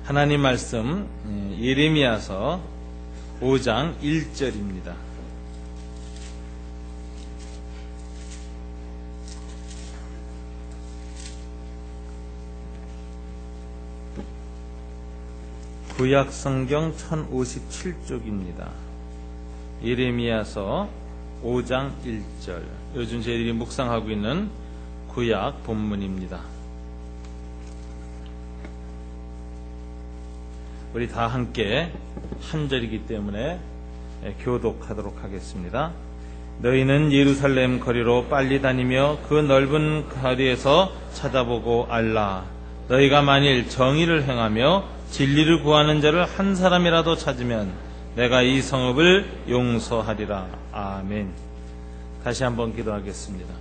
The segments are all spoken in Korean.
하나님 말씀 예레미야서 5장 1절입니다. 구약 성경 1057쪽입니다. 예레미야서 5장 1절. 요즘 저희들이 묵상하고 있는 구약 본문입니다. 우리 다 함께 한 절이기 때문에 교독하도록 하겠습니다. 너희는 예루살렘 거리로 빨리 다니며 그 넓은 거리에서 찾아보고 알라. 너희가 만일 정의를 행하며 진리를 구하는 자를 한 사람이라도 찾으면 내가 이 성읍을 용서하리라. 아멘. 다시 한번 기도하겠습니다.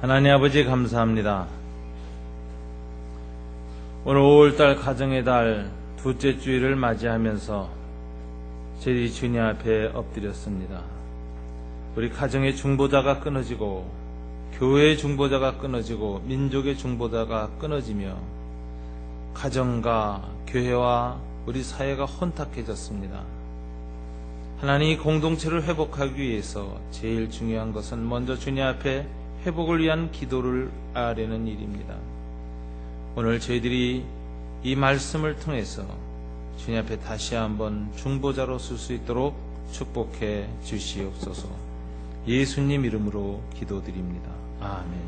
하나님 아버지 감사합니다. 오늘 5월달 가정의 달 둘째 주일을 맞이하면서 저희들이 주님 앞에 엎드렸습니다. 우리 가정의 중보자가 끊어지고 교회의 중보자가 끊어지고 민족의 중보자가 끊어지며 가정과 교회와 우리 사회가 혼탁해졌습니다. 하나님 이 공동체를 회복하기 위해서 제일 중요한 것은 먼저 주님 앞에 회복을 위한 기도를 아뢰는 일입니다. 오늘 저희들이 이 말씀을 통해서 주님 앞에 다시 한번 중보자로 쓸 수 있도록 축복해 주시옵소서. 예수님 이름으로 기도드립니다. 아멘.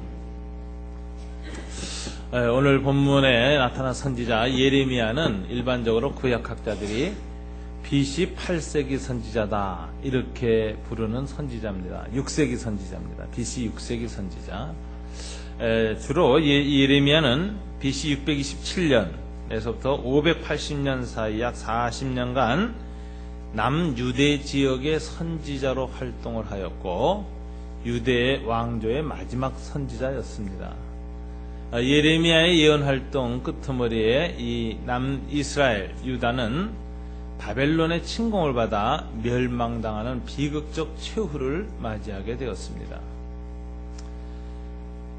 오늘 본문에 나타난 선지자 예레미야는 일반적으로 구약학자들이 BC 8세기 선지자다 이렇게 부르는 선지자입니다. 6세기 선지자입니다. BC 6세기 선지자. 주로 예레미야는 BC 627년에서부터 580년 사이 약 40년간 남유대 지역의 선지자로 활동을 하였고 유대의 왕조의 마지막 선지자였습니다. 예레미야의 예언활동 끄트머리에 이 남이스라엘 유다는 바벨론의 침공을 받아 멸망당하는 비극적 최후를 맞이하게 되었습니다.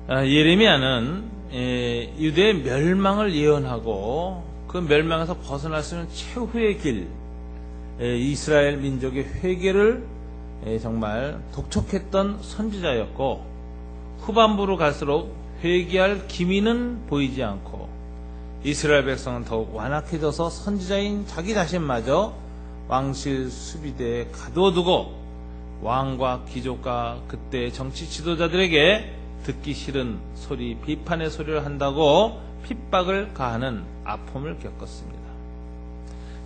예레미야는 유대의 멸망을 예언하고 그 멸망에서 벗어날 수 있는 최후의 길, 이스라엘 민족의 회개를 정말 독촉했던 선지자였고 후반부로 갈수록 회개할 기미는 보이지 않고 이스라엘 백성은 더욱 완악해져서 선지자인 자기 자신마저 왕실 수비대에 가둬두고 왕과 귀족과 그때 정치 지도자들에게 듣기 싫은 소리, 비판의 소리를 한다고 핍박을 가하는 아픔을 겪었습니다.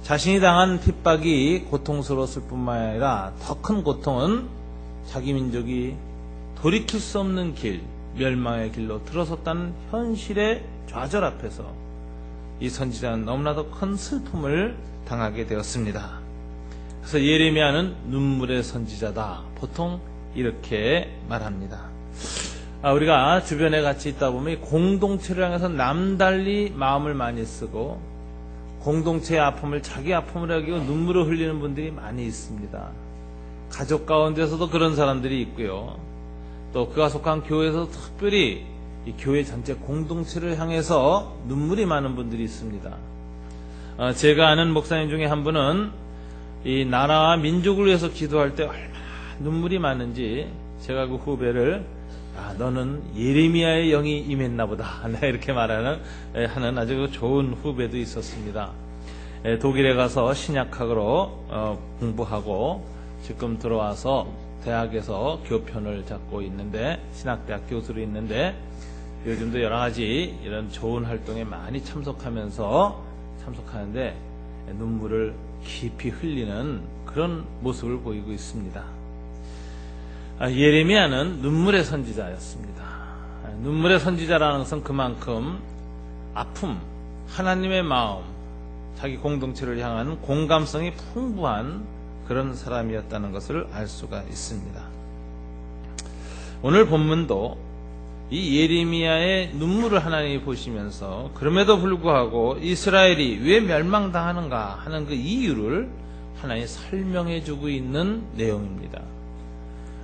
자신이 당한 핍박이 고통스러웠을 뿐만 아니라 더 큰 고통은 자기 민족이 돌이킬 수 없는 길, 멸망의 길로 들어섰다는 현실의 좌절 앞에서 이 선지자는 너무나도 큰 슬픔을 당하게 되었습니다. 그래서 예레미야는 눈물의 선지자다. 보통 이렇게 말합니다. 우리가 주변에 같이 있다 보면 공동체를 향해서 남달리 마음을 많이 쓰고 공동체의 아픔을 자기 아픔을 여기고 눈물을 흘리는 분들이 많이 있습니다. 가족 가운데서도 그런 사람들이 있고요. 또 그가 속한 교회에서 특별히 이 교회 전체 공동체를 향해서 눈물이 많은 분들이 있습니다. 제가 아는 목사님 중에 한 분은 이 나라와 민족을 위해서 기도할 때 얼마나 눈물이 많은지 제가 그 후배를 너는 예레미야의 영이 임했나 보다 이렇게 말하는 하는 아주 좋은 후배도 있었습니다. 독일에 가서 신약학으로 공부하고 지금 들어와서 대학에서 교편을 잡고 있는데 신학대학 교수로 있는데 요즘도 여러 가지 이런 좋은 활동에 많이 참석하는데 눈물을 깊이 흘리는 그런 모습을 보이고 있습니다. 예레미야는 눈물의 선지자였습니다. 눈물의 선지자라는 것은 그만큼 아픔, 하나님의 마음, 자기 공동체를 향한 공감성이 풍부한 그런 사람이었다는 것을 알 수가 있습니다. 오늘 본문도 이 예레미야의 눈물을 하나님이 보시면서 그럼에도 불구하고 이스라엘이 왜 멸망당하는가 하는 그 이유를 하나님이 설명해 주고 있는 내용입니다.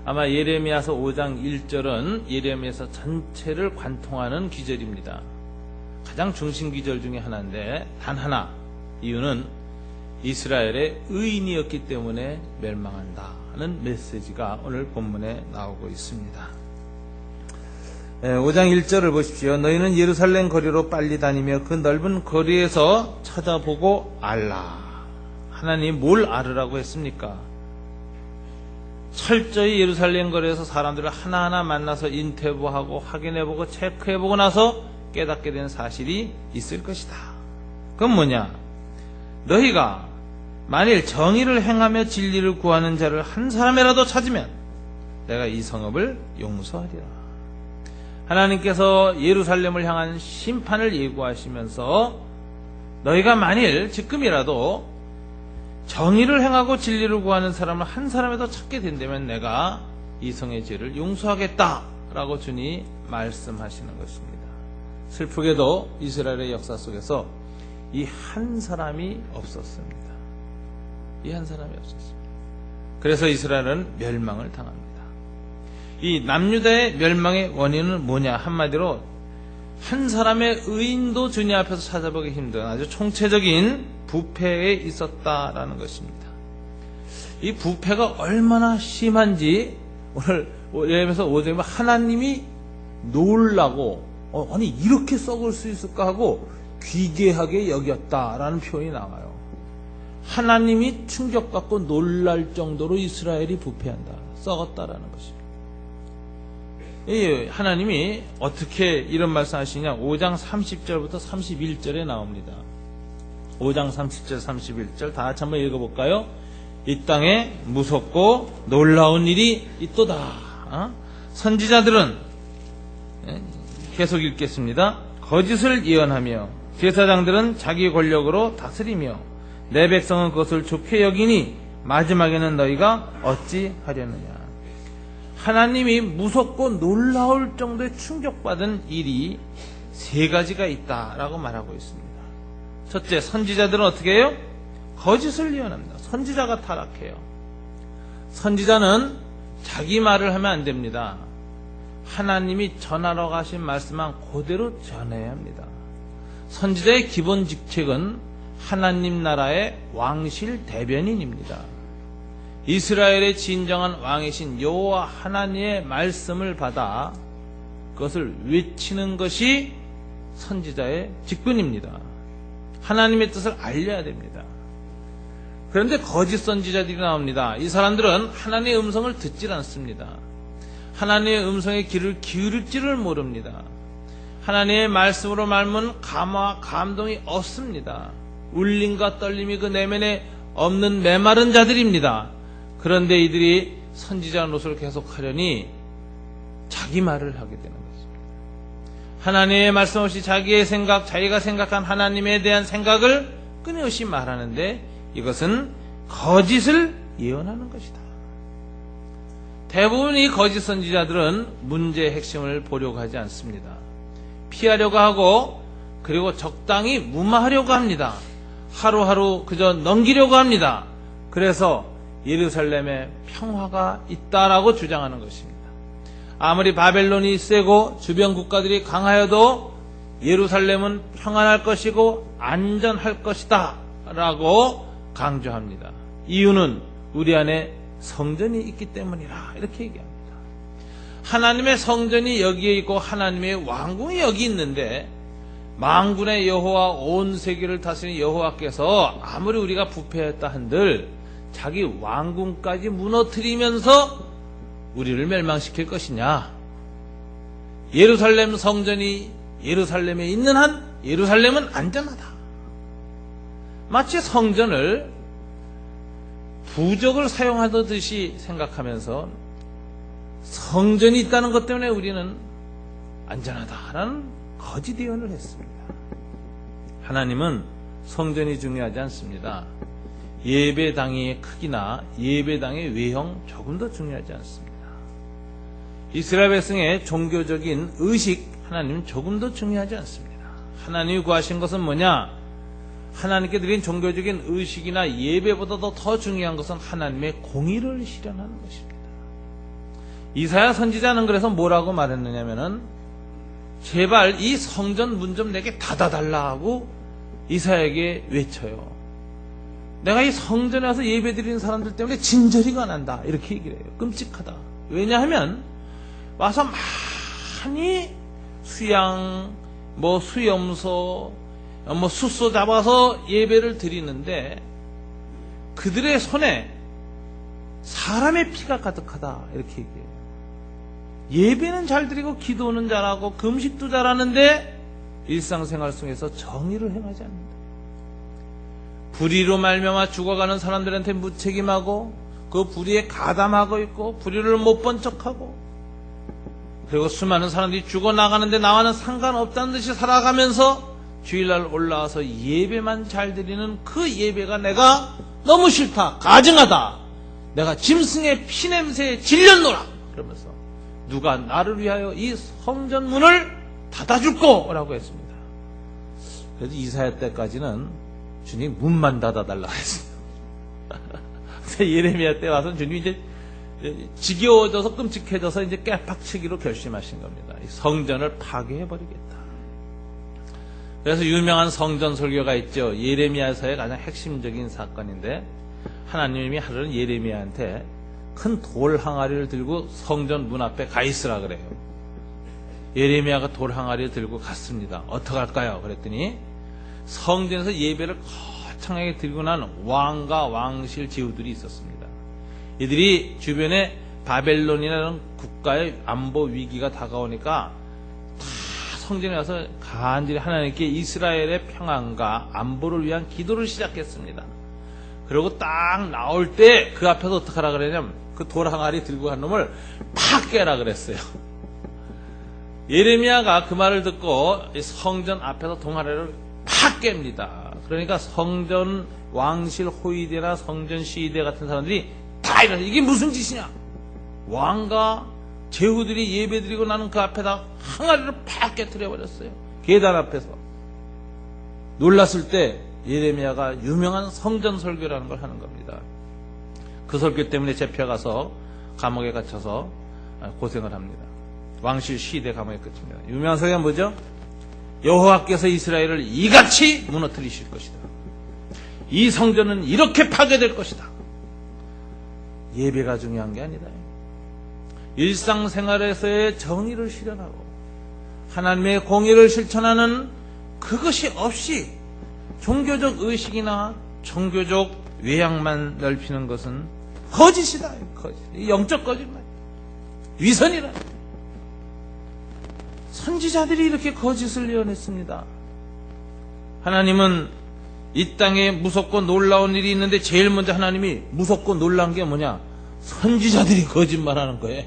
아마 예레미야서 5장 1절은 예레미야서 전체를 관통하는 기절입니다. 가장 중심 기절 중에 하나인데 단 하나, 이유는 이스라엘의 의인이었기 때문에 멸망한다는 메시지가 오늘 본문에 나오고 있습니다. 5장 1절을 보십시오. 너희는 예루살렘 거리로 빨리 다니며 그 넓은 거리에서 찾아보고 알라. 하나님 뭘 알으라고 했습니까? 철저히 예루살렘 거리에서 사람들을 하나하나 만나서 인터뷰하고 확인해보고 체크해보고 나서 깨닫게 된 사실이 있을 것이다. 그건 뭐냐? 너희가 만일 정의를 행하며 진리를 구하는 자를 한 사람이라도 찾으면 내가 이 성읍을 용서하리라. 하나님께서 예루살렘을 향한 심판을 예고하시면서 너희가 만일 지금이라도 정의를 행하고 진리를 구하는 사람을 한 사람이라도 찾게 된다면 내가 이 성의 죄를 용서하겠다라고 주님 말씀하시는 것입니다. 슬프게도 이스라엘의 역사 속에서 이 한 사람이 없었습니다. 이 한 사람이 없었습니다. 그래서 이스라엘은 멸망을 당합니다. 이 남유다의 멸망의 원인은 뭐냐? 한마디로 한 사람의 의인도 주님 앞에서 찾아보기 힘든 아주 총체적인 부패에 있었다라는 것입니다. 이 부패가 얼마나 심한지 오늘 예레미야서 5장에 하나님이 놀라고 아니 이렇게 썩을 수 있을까 하고 귀괴하게 여겼다라는 표현이 나와요. 하나님이 충격받고 놀랄 정도로 이스라엘이 부패한다, 썩었다라는 것입니다. 하나님이 어떻게 이런 말씀하시냐? 5장 30절부터 31절에 나옵니다. 5장 30절 31절 다 같이 한번 읽어볼까요? 이 땅에 무섭고 놀라운 일이 있도다. 선지자들은 계속 읽겠습니다. 거짓을 예언하며 제사장들은 자기 권력으로 다스리며 내 백성은 그것을 좋게 여기니 마지막에는 너희가 어찌 하려느냐. 하나님이 무섭고 놀라울 정도의 충격받은 일이 세 가지가 있다라고 말하고 있습니다. 첫째, 선지자들은 어떻게 해요? 거짓을 예언합니다. 선지자가 타락해요. 선지자는 자기 말을 하면 안 됩니다. 하나님이 전하러 가신 말씀만 그대로 전해야 합니다. 선지자의 기본 직책은 하나님 나라의 왕실 대변인입니다. 이스라엘의 진정한 왕이신 여호와 하나님의 말씀을 받아 그것을 외치는 것이 선지자의 직분입니다. 하나님의 뜻을 알려야 됩니다. 그런데 거짓 선지자들이 나옵니다. 이 사람들은 하나님의 음성을 듣질 않습니다. 하나님의 음성에 귀를 기울일 줄을 모릅니다. 하나님의 말씀으로 말면 감화, 감동이 없습니다. 울림과 떨림이 그 내면에 없는 메마른 자들입니다. 그런데 이들이 선지자 노릇을 계속하려니 자기 말을 하게 되는 것입니다. 하나님의 말씀 없이 자기의 생각, 자기가 생각한 하나님에 대한 생각을 끊임없이 말하는데 이것은 거짓을 예언하는 것이다. 대부분 이 거짓 선지자들은 문제의 핵심을 보려고 하지 않습니다. 피하려고 하고 그리고 적당히 무마하려고 합니다. 하루하루 그저 넘기려고 합니다. 그래서 예루살렘에 평화가 있다라고 주장하는 것입니다. 아무리 바벨론이 세고 주변 국가들이 강하여도 예루살렘은 평안할 것이고 안전할 것이다 라고 강조합니다. 이유는 우리 안에 성전이 있기 때문이라 이렇게 얘기합니다. 하나님의 성전이 여기에 있고 하나님의 왕궁이 여기 있는데 만군의 여호와 온 세계를 다스리는 여호와께서 아무리 우리가 부패했다 한들 자기 왕궁까지 무너뜨리면서 우리를 멸망시킬 것이냐? 예루살렘 성전이 예루살렘에 있는 한 예루살렘은 안전하다. 마치 성전을 부적을 사용하듯이 생각하면서 성전이 있다는 것 때문에 우리는 안전하다라는 거짓 예언을 했습니다. 하나님은 성전이 중요하지 않습니다. 예배당의 크기나 예배당의 외형 조금도 중요하지 않습니다. 이스라엘 백성의 종교적인 의식 하나님은 조금도 중요하지 않습니다. 하나님이 구하신 것은 뭐냐? 하나님께 드린 종교적인 의식이나 예배보다도 더 중요한 것은 하나님의 공의를 실현하는 것입니다. 이사야 선지자는 그래서 뭐라고 말했느냐면은 제발 이 성전 문 좀 내게 닫아달라 하고 이사야에게 외쳐요. 내가 이 성전에 와서 예배드리는 사람들 때문에 진저리가 난다. 이렇게 얘기를 해요. 끔찍하다. 왜냐하면 와서 많이 수양, 수염소, 숫소 잡아서 예배를 드리는데 그들의 손에 사람의 피가 가득하다. 이렇게 얘기해요. 예배는 잘 드리고 기도는 잘하고 금식도 잘하는데 일상생활 속에서 정의를 행하지 않는다. 불의로 말미암아 죽어가는 사람들한테 무책임하고 그 불의에 가담하고 있고 불의를 못 본 척하고 그리고 수많은 사람들이 죽어나가는데 나와는 상관없다는 듯이 살아가면서 주일날 올라와서 예배만 잘 드리는 그 예배가 내가 너무 싫다, 가증하다, 내가 짐승의 피냄새에 질렸노라 그러면서 누가 나를 위하여 이 성전 문을 닫아줄 거라고 했습니다. 그래서 이사야 때까지는 주님 문만 닫아달라고 했어요. 예레미야 때 와서는 주님이 이제 지겨워져서 끔찍해져서 이제 깨박치기로 결심하신 겁니다. 이 성전을 파괴해버리겠다. 그래서 유명한 성전 설교가 있죠. 예레미야서의 가장 핵심적인 사건인데 하나님이 하루는 예레미야한테 큰 돌 항아리를 들고 성전 문 앞에 가 있으라 그래요. 예레미야가 돌 항아리를 들고 갔습니다. 어떡할까요? 그랬더니 성전에서 예배를 거창하게 드리고 난 왕과 왕실 제후들이 있었습니다. 이들이 주변에 바벨론이라는 국가의 안보 위기가 다가오니까 다 성전에 가서 간절히 하나님께 이스라엘의 평안과 안보를 위한 기도를 시작했습니다. 그리고 딱 나올 때 그 앞에서 어떻게 하라 그러냐면 그 돌 항아리 들고 간 놈을 팍 깨라 그랬어요. 예레미야가 그 말을 듣고 성전 앞에서 동아리를 팍 깹니다. 그러니까 성전 왕실 호위대나 성전 시위대 같은 사람들이 다 일어나서 이게 무슨 짓이냐? 왕과 제후들이 예배드리고 나는 그 앞에다 항아리를 팍 깨트려 버렸어요. 계단 앞에서. 놀랐을 때 예레미야가 유명한 성전 설교라는 걸 하는 겁니다. 그 설교 때문에 잡혀가서 감옥에 갇혀서 고생을 합니다. 왕실 시대 감옥에 갇힙니다. 유명한 설교가 뭐죠? 여호와께서 이스라엘을 이같이 무너뜨리실 것이다. 이 성전은 이렇게 파괴될 것이다. 예배가 중요한 게 아니다. 일상생활에서의 정의를 실현하고 하나님의 공의를 실천하는 그것이 없이 종교적 의식이나 종교적 외양만 넓히는 것은 거짓이다. 거짓. 영적 거짓말. 위선이라. 선지자들이 이렇게 거짓을 예언했습니다. 하나님은 이 땅에 무섭고 놀라운 일이 있는데 제일 먼저 하나님이 무섭고 놀란 게 뭐냐? 선지자들이 거짓말하는 거예요.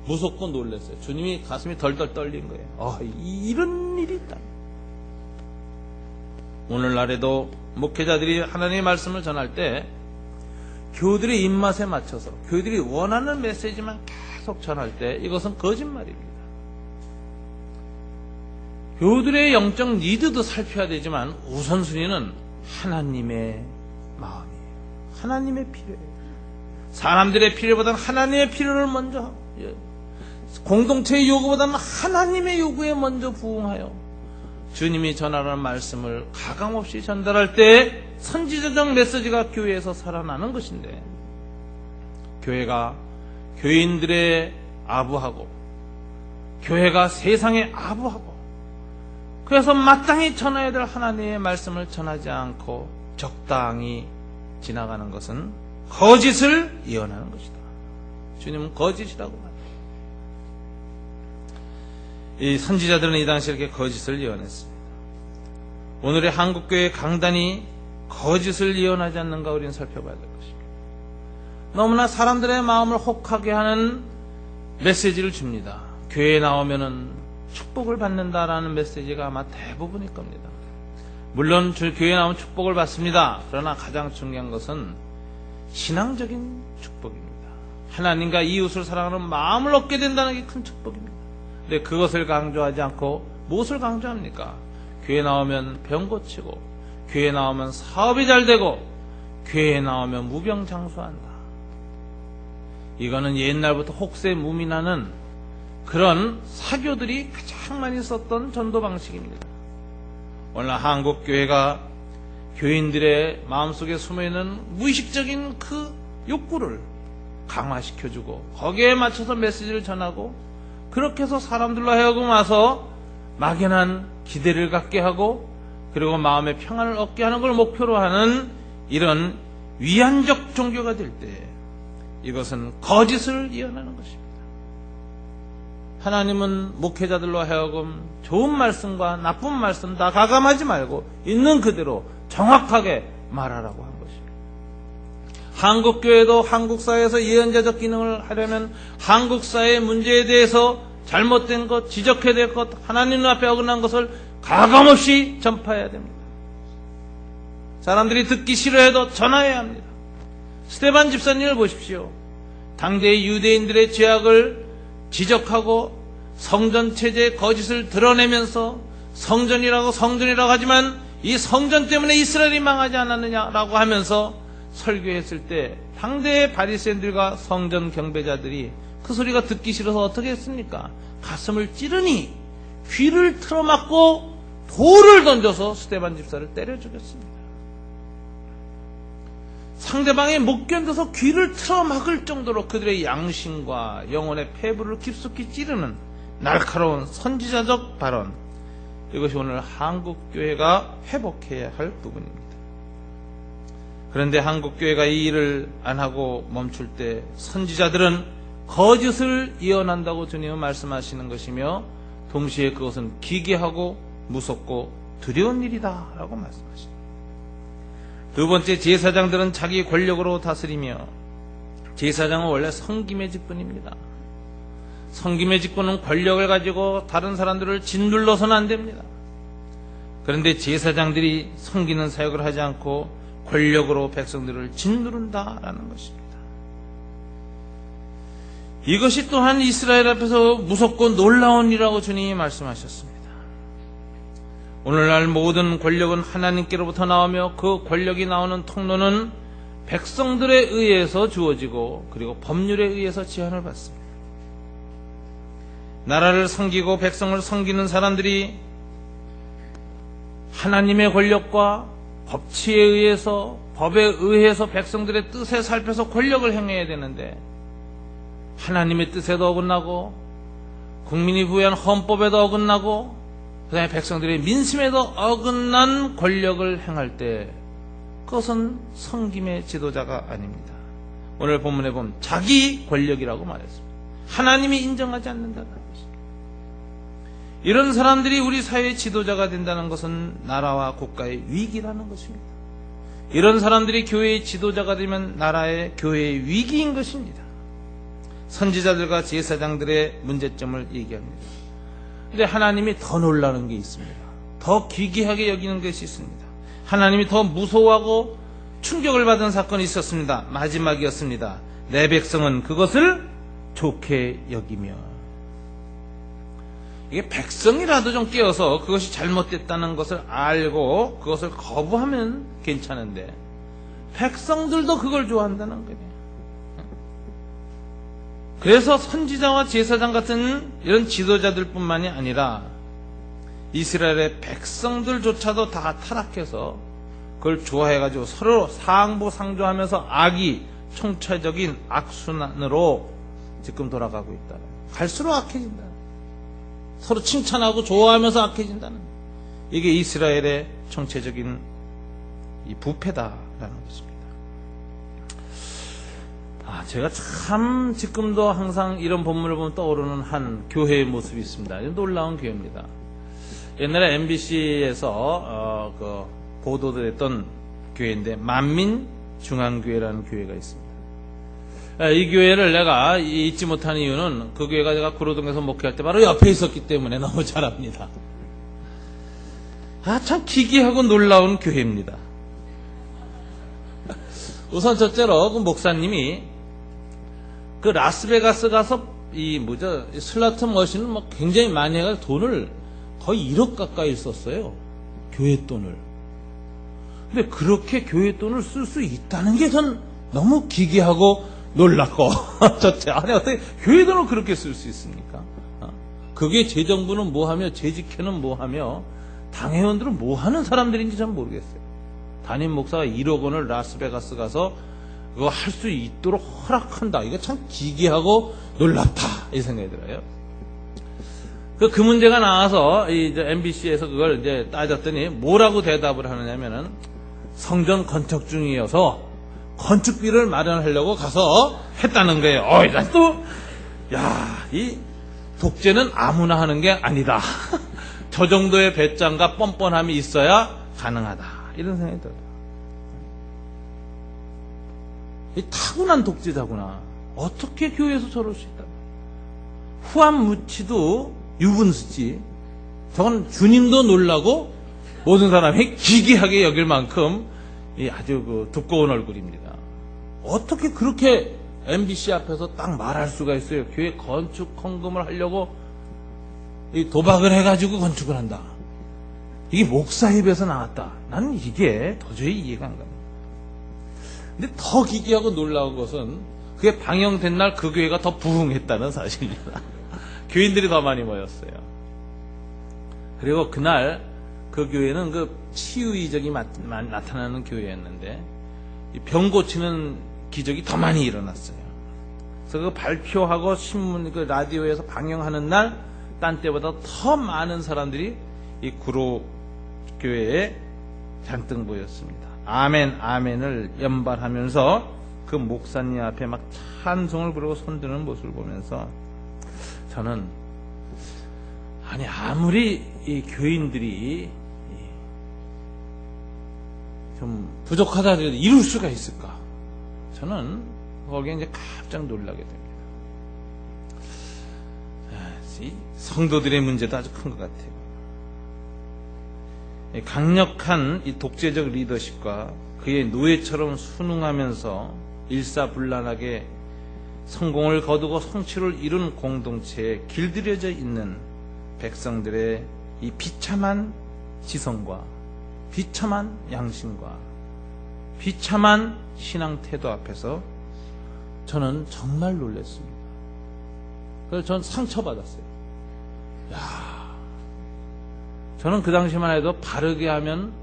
무섭고 놀랐어요. 주님이 가슴이 덜덜 떨린 거예요. 이런 일이 있다. 오늘날에도 목회자들이 하나님의 말씀을 전할 때 교우들의 입맛에 맞춰서 교우들이 원하는 메시지만 계속 전할 때 이것은 거짓말입니다. 교우들의 영적 니드도 살펴야 되지만 우선순위는 하나님의 마음이에요. 하나님의 필요예요. 사람들의 필요보다는 하나님의 필요를 먼저 하고 공동체의 요구보다는 하나님의 요구에 먼저 부응하여 주님이 전하라는 말씀을 가감없이 전달할 때 선지자적 메시지가 교회에서 살아나는 것인데 교회가 교인들의 아부하고 교회가 세상에 아부하고 그래서 마땅히 전해야 될 하나님의 말씀을 전하지 않고 적당히 지나가는 것은 거짓을 예언하는 것이다. 주님은 거짓이라고 말합니다. 이 선지자들은 이 당시에 이렇게 거짓을 예언했습니다. 오늘의 한국교회 강단이 거짓을 예언하지 않는가 우리는 살펴봐야 될 것입니다. 너무나 사람들의 마음을 혹하게 하는 메시지를 줍니다. 교회에 나오면은 축복을 받는다라는 메시지가 아마 대부분일 겁니다. 물론 교회에 나오면 축복을 받습니다. 그러나 가장 중요한 것은 신앙적인 축복입니다. 하나님과 이웃을 사랑하는 마음을 얻게 된다는 게 큰 축복입니다. 근데 그것을 강조하지 않고 무엇을 강조합니까? 교회 나오면 병 고치고 교회 나오면 사업이 잘 되고 교회에 나오면 무병장수한다. 이거는 옛날부터 혹세 무민하는 그런 사교들이 가장 많이 썼던 전도 방식입니다. 오늘 한국교회가 교인들의 마음속에 숨어있는 무의식적인 그 욕구를 강화시켜주고 거기에 맞춰서 메시지를 전하고 그렇게 해서 사람들로 하여금 와서 막연한 기대를 갖게 하고 그리고 마음의 평안을 얻게 하는 걸 목표로 하는 이런 위안적 종교가 될 때 이것은 거짓을 이어나는 것입니다. 하나님은 목회자들로 하여금 좋은 말씀과 나쁜 말씀 다 가감하지 말고 있는 그대로 정확하게 말하라고 한 것입니다. 한국교회도 한국사회에서 예언자적 기능을 하려면 한국사회의 문제에 대해서 잘못된 것, 지적해야 될 것, 하나님 앞에 어긋난 것을 가감없이 전파해야 됩니다. 사람들이 듣기 싫어해도 전화해야 합니다. 스데반 집사님을 보십시오. 당대의 유대인들의 죄악을 지적하고 성전 체제의 거짓을 드러내면서 성전이라고 하지만 이 성전 때문에 이스라엘이 망하지 않았느냐라고 하면서 설교했을 때 당대의 바리새인들과 성전 경배자들이 그 소리가 듣기 싫어서 어떻게 했습니까? 가슴을 찌르니 귀를 틀어막고 돌을 던져서 스데반 집사를 때려 죽였습니다. 상대방이 못 견뎌서 귀를 틀어막을 정도로 그들의 양심과 영혼의 폐부를 깊숙이 찌르는 날카로운 선지자적 발언, 이것이 오늘 한국교회가 회복해야 할 부분입니다. 그런데 한국교회가 이 일을 안 하고 멈출 때 선지자들은 거짓을 이어난다고 주님은 말씀하시는 것이며 동시에 그것은 기괴하고 무섭고 두려운 일이다 라고 말씀하십니다. 두 번째, 제사장들은 자기 권력으로 다스리며, 제사장은 원래 성김의 직분입니다. 성김의 직분은 권력을 가지고 다른 사람들을 짓눌러서는 안 됩니다. 그런데 제사장들이 섬기는 사역을 하지 않고 권력으로 백성들을 짓누른다라는 것입니다. 이것이 또한 이스라엘 앞에서 무섭고 놀라운 일이라고 주님이 말씀하셨습니다. 오늘날 모든 권력은 하나님께로부터 나오며 그 권력이 나오는 통로는 백성들에 의해서 주어지고 그리고 법률에 의해서 제한을 받습니다. 나라를 섬기고 백성을 섬기는 사람들이 하나님의 권력과 법치에 의해서 법에 의해서 백성들의 뜻에 살펴서 권력을 행해야 되는데 하나님의 뜻에도 어긋나고 국민이 부여한 헌법에도 어긋나고 그 다음에 백성들의 민심에도 어긋난 권력을 행할 때 그것은 성김의 지도자가 아닙니다. 오늘 본문에 보면 자기 권력이라고 말했습니다. 하나님이 인정하지 않는다는 것입니다. 이런 사람들이 우리 사회의 지도자가 된다는 것은 나라와 국가의 위기라는 것입니다. 이런 사람들이 교회의 지도자가 되면 나라의 교회의 위기인 것입니다. 선지자들과 제사장들의 문제점을 얘기합니다. 그런데 하나님이 더 놀라는 게 있습니다. 더 기괴하게 여기는 것이 있습니다. 하나님이 더 무서워하고 충격을 받은 사건이 있었습니다. 마지막이었습니다. 내 백성은 그것을 좋게 여기며, 이게 백성이라도 좀 깨어서 그것이 잘못됐다는 것을 알고 그것을 거부하면 괜찮은데 백성들도 그걸 좋아한다는 거예요. 그래서 선지자와 제사장 같은 이런 지도자들 뿐만이 아니라 이스라엘의 백성들조차도 다 타락해서 그걸 좋아해가지고 서로 상보상조하면서 악이 총체적인 악순환으로 지금 돌아가고 있다. 갈수록 악해진다. 서로 칭찬하고 좋아하면서 악해진다는, 이게 이스라엘의 총체적인 이 부패다라는 것입니다. 제가 참 지금도 항상 이런 본문을 보면 떠오르는 한 교회의 모습이 있습니다. 놀라운 교회입니다. 옛날에 MBC에서 보도됐던 교회인데 만민중앙교회라는 교회가 있습니다. 이 교회를 내가 잊지 못하는 이유는 그 교회가 제가 구로동에서 목회할 때 바로 옆에 있었기 때문에 너무 잘 압니다. 참 기괴하고 놀라운 교회입니다. 우선 첫째로 그 목사님이 그 라스베가스 가서 슬라트 머신을 굉장히 많이 해가지고 돈을 거의 1억 가까이 썼어요. 교회 돈을. 근데 그렇게 교회 돈을 쓸 수 있다는 게 전 너무 기괴하고 놀랍고 첫째, 아니 어떻게 교회 돈을 그렇게 쓸 수 있습니까? 그게 재정부는 뭐하며 재직회는 뭐하며 당회원들은 뭐하는 사람들인지 전 모르겠어요. 담임 목사가 1억 원을 라스베가스 가서 그거 할 수 있도록 허락한다. 이거 참 기괴하고 놀랍다 이 생각이 들어요. 그 문제가 나와서 MBC에서 그걸 이제 따졌더니 뭐라고 대답을 하느냐면은 성전 건축 중이어서 건축비를 마련하려고 가서 했다는 거예요. 난 또 이 독재는 아무나 하는 게 아니다. 저 정도의 배짱과 뻔뻔함이 있어야 가능하다. 이런 생각이 들어요. 이 타고난 독재자구나. 어떻게 교회에서 저럴 수 있다. 후한무치도 유분수지. 저건 주님도 놀라고 모든 사람이 기괴하게 여길 만큼 아주 두꺼운 얼굴입니다. 어떻게 그렇게 MBC 앞에서 딱 말할 수가 있어요. 교회 건축 헌금을 하려고 도박을 해가지고 건축을 한다. 이게 목사 입에서 나왔다. 나는 이게 도저히 이해가 안 갑니다. 근데 더 기괴하고 놀라운 것은 그게 방영된 날 그 교회가 더 부흥했다는 사실입니다. 교인들이 더 많이 모였어요. 그리고 그날 그 교회는 그 치유 이적이 나타나는 교회였는데 병 고치는 기적이 더 많이 일어났어요. 그래서 그 발표하고 신문, 그 라디오에서 방영하는 날, 딴 때보다 더 많은 사람들이 이 구로 교회에 잔뜩 모였습니다. 아멘, 아멘을 연발하면서 그 목사님 앞에 막 찬송을 부르고 손드는 모습을 보면서 저는 아무리 이 교인들이 좀 부족하다 해도 이룰 수가 있을까? 저는 거기에 이제 깜짝 놀라게 됩니다. 이 성도들의 문제도 아주 큰 것 같아요. 강력한 이 독재적 리더십과 그의 노예처럼 순응하면서 일사불란하게 성공을 거두고 성취를 이룬 공동체에 길들여져 있는 백성들의 이 비참한 지성과 비참한 양심과 비참한 신앙 태도 앞에서 저는 정말 놀랐습니다. 그래서 전 상처받았어요. 저는 그 당시만 해도 바르게 하면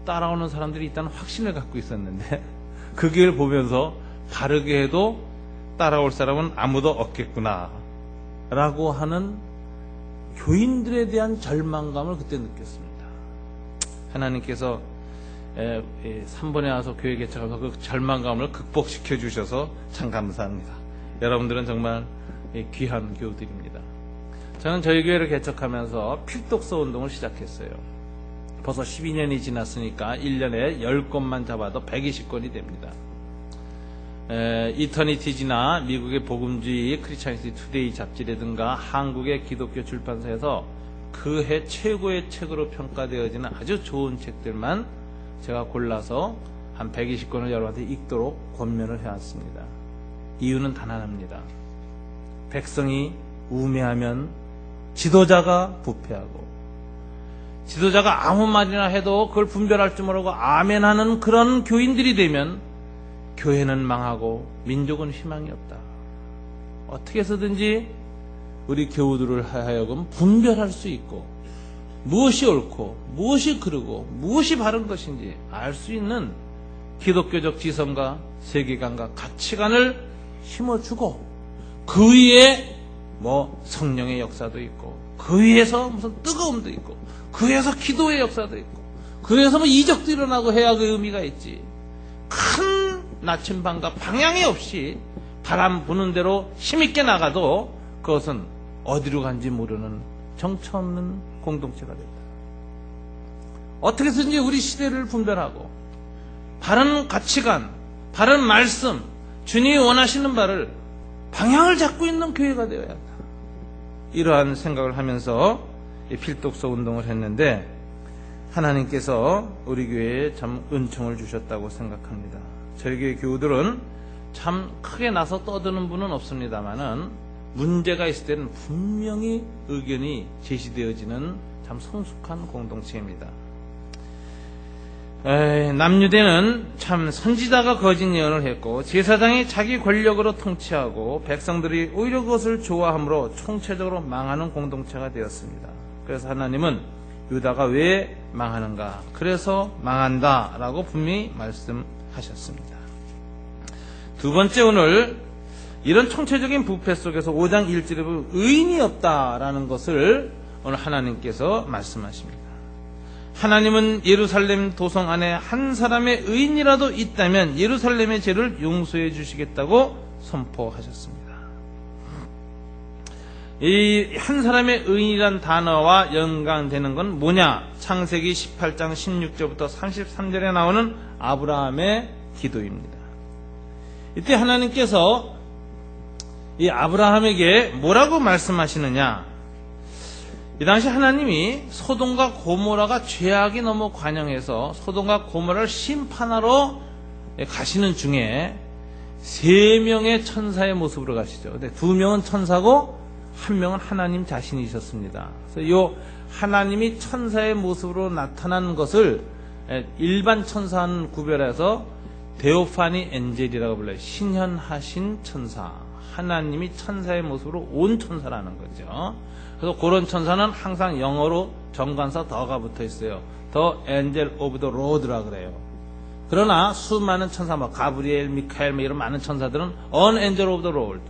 따라오는 사람들이 있다는 확신을 갖고 있었는데 그 길을 보면서 바르게 해도 따라올 사람은 아무도 없겠구나 라고 하는 교인들에 대한 절망감을 그때 느꼈습니다. 하나님께서 3번에 와서 교회 개척하면서 그 절망감을 극복시켜 주셔서 참 감사합니다. 여러분들은 정말 귀한 교우들입니다. 저는 저희 교회를 개척하면서 필독서 운동을 시작했어요. 벌써 12년이 지났으니까 1년에 10건만 잡아도 120건이 됩니다. 이터니티지나 미국의 복음주의 크리스찬시티 투데이 잡지라든가 한국의 기독교 출판사에서 그 해 최고의 책으로 평가되어지는 아주 좋은 책들만 제가 골라서 한 120권을 여러분한테 읽도록 권면을 해왔습니다. 이유는 단 하나입니다. 백성이 우매하면 지도자가 부패하고 지도자가 아무 말이나 해도 그걸 분별할 줄 모르고 아멘하는 그런 교인들이 되면 교회는 망하고 민족은 희망이 없다. 어떻게 해서든지 우리 교우들을 하여금 분별할 수 있고 무엇이 옳고 무엇이 그르고 무엇이 바른 것인지 알 수 있는 기독교적 지성과 세계관과 가치관을 심어주고 그 위에 성령의 역사도 있고 그 위에서 무슨 뜨거움도 있고 그 위에서 기도의 역사도 있고 그 위에서 이적도 일어나고 해야 그 의미가 있지. 큰 나침반과 방향이 없이 바람 부는 대로 힘있게 나가도 그것은 어디로 간지 모르는 정처 없는 공동체가 된다. 어떻게 해서든지 우리 시대를 분별하고 바른 가치관, 바른 말씀, 주님이 원하시는 바를 방향을 잡고 있는 교회가 되어야 한다. 이러한 생각을 하면서 필독서 운동을 했는데 하나님께서 우리 교회에 참 은총을 주셨다고 생각합니다. 저희 교회 교우들은 참 크게 나서 떠드는 분은 없습니다만은 문제가 있을 때는 분명히 의견이 제시되어지는 참 성숙한 공동체입니다. 남유대는 참 선지자가 거짓 예언을 했고 제사장이 자기 권력으로 통치하고 백성들이 오히려 그것을 좋아함으로 총체적으로 망하는 공동체가 되었습니다. 그래서 하나님은 유다가 왜 망하는가? 그래서 망한다라고 분명히 말씀하셨습니다. 두 번째, 오늘 이런 총체적인 부패 속에서 5장 1절에 보면 의인이 없다라는 것을 오늘 하나님께서 말씀하십니다. 하나님은 예루살렘 도성 안에 한 사람의 의인이라도 있다면 예루살렘의 죄를 용서해 주시겠다고 선포하셨습니다. 이 한 사람의 의인이란 단어와 연관되는 건 뭐냐? 창세기 18장 16절부터 33절에 나오는 아브라함의 기도입니다. 이때 하나님께서 이 아브라함에게 뭐라고 말씀하시느냐? 이 당시 하나님이 소돔과 고모라가 죄악이 너무 관영해서 소돔과 고모라를 심판하러 가시는 중에 3명의 천사의 모습으로 가시죠. 근데 2명은 천사고 1명은 하나님 자신이셨습니다. 그래서 이 하나님이 천사의 모습으로 나타난 것을 일반 천사는 구별해서 데오파니 엔젤이라고 불러요. 신현하신 천사. 하나님이 천사의 모습으로 온 천사라는 거죠. 그래서 그런 천사는 항상 영어로 정관사 더가 붙어 있어요. The Angel of the Lord라 그래요. 그러나 수많은 천사, 가브리엘, 미카엘 이런 많은 천사들은 An Angel of the Lord,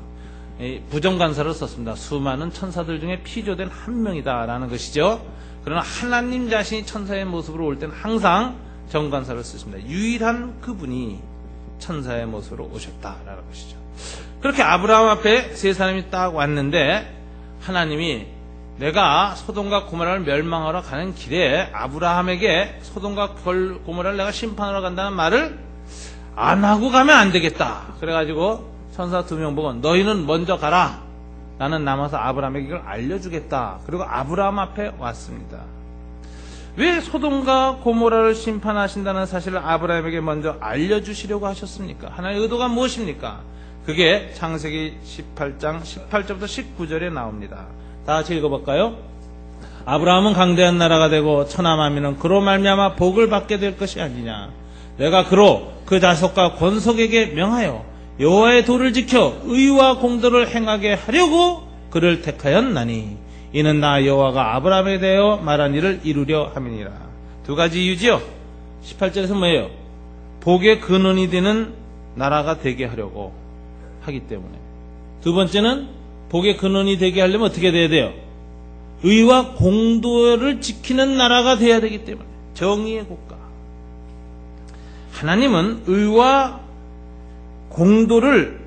부정관사를 썼습니다. 수많은 천사들 중에 피조된 한 명이다라는 것이죠. 그러나 하나님 자신이 천사의 모습으로 올 때는 항상 정관사를 쓰십니다. 유일한 그분이 천사의 모습으로 오셨다라는 것이죠. 그렇게 아브라함 앞에 3사람이 딱 왔는데 하나님이 내가 소돔과 고모라를 멸망하러 가는 길에 아브라함에게 소돔과 고모라를 내가 심판하러 간다는 말을 안 하고 가면 안 되겠다. 그래가지고 천사 2명 보고 너희는 먼저 가라. 나는 남아서 아브라함에게 이걸 알려주겠다. 그리고 아브라함 앞에 왔습니다. 왜 소돔과 고모라를 심판하신다는 사실을 아브라함에게 먼저 알려주시려고 하셨습니까? 하나님의 의도가 무엇입니까? 그게 창세기 18장 18절부터 19절에 나옵니다. 다 같이 읽어볼까요? 아브라함은 강대한 나라가 되고 처남아미는 그로 말미암아 복을 받게 될 것이 아니냐. 내가 그로 그 자손과 권속에게 명하여 여호와의 도를 지켜 의와 공도를 행하게 하려고 그를 택하였나니 이는 나 여호와가 아브라함에 대하여 말한 일을 이루려 함이니라. 2가지 이유지요. 18절에서 뭐예요? 복의 근원이 되는 나라가 되게 하려고 하기 때문에. 두 번째는 복의 근원이 되게 하려면 어떻게 돼야 돼요? 의와 공도를 지키는 나라가 돼야 되기 때문에. 정의의 국가. 하나님은 의와 공도를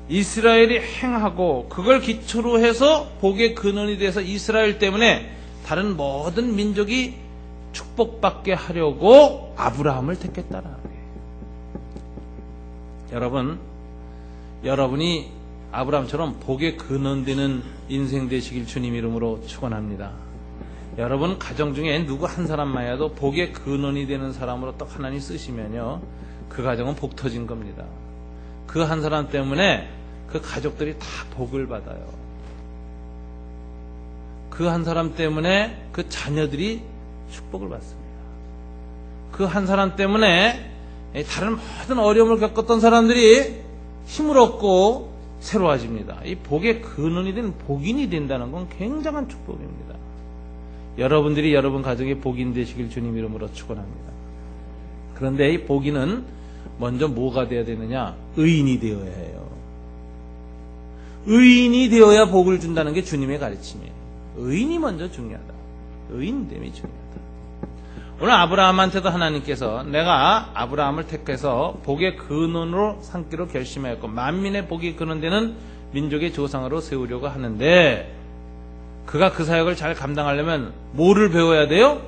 이스라엘이 행하고 그걸 기초로 해서 복의 근원이 돼서 이스라엘 때문에 다른 모든 민족이 축복받게 하려고 아브라함을 택했다라는 거예요. 여러분이 아브라함처럼 복의 근원되는 인생 되시길 주님 이름으로 축원합니다. 여러분 가정 중에 누구 한 사람만이라도 복의 근원이 되는 사람으로 또 하나님 쓰시면요, 그 가정은 복 터진 겁니다. 그 한 사람 때문에 그 가족들이 다 복을 받아요. 그 한 사람 때문에 그 자녀들이 축복을 받습니다. 그 한 사람 때문에 다른 모든 어려움을 겪었던 사람들이 힘을 얻고 새로워집니다. 이 복의 근원이 된 복인이 된다는 건 굉장한 축복입니다. 여러분들이 여러분 가정의 복인 되시길 주님 이름으로 축원합니다. 그런데 이 복인은 먼저 뭐가 되어야 되느냐? 의인이 되어야 해요. 의인이 되어야 복을 준다는 게 주님의 가르침이에요. 의인이 먼저 중요하다. 의인됨이 중요하다. 오늘 아브라함한테도 하나님께서 내가 아브라함을 택해서 복의 근원으로 삼기로 결심하였고 만민의 복이 근원되는 민족의 조상으로 세우려고 하는데 그가 그 사역을 잘 감당하려면 뭐를 배워야 돼요?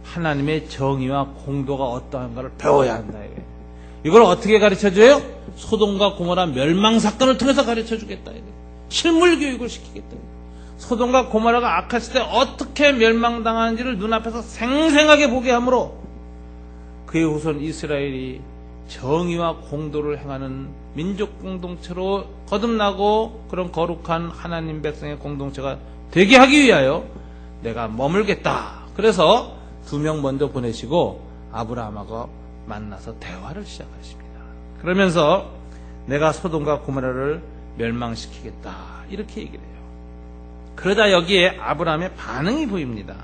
하나님의 정의와 공도가 어떠한가를 배워야 한다. 이걸 어떻게 가르쳐줘요? 소돔과 고모라 멸망 사건을 통해서 가르쳐주겠다. 실물 교육을 시키겠다. 소돔과 고모라가 악했을 때 어떻게 멸망당하는지를 눈앞에서 생생하게 보게 하므로 그의 후손 이스라엘이 정의와 공도를 행하는 민족 공동체로 거듭나고 그런 거룩한 하나님 백성의 공동체가 되게 하기 위하여 내가 머물겠다. 그래서 2명 먼저 보내시고 아브라함하고 만나서 대화를 시작하십니다. 그러면서 내가 소돔과 고모라를 멸망시키겠다 이렇게 얘기를 해요. 그러다 여기에 아브라함의 반응이 보입니다.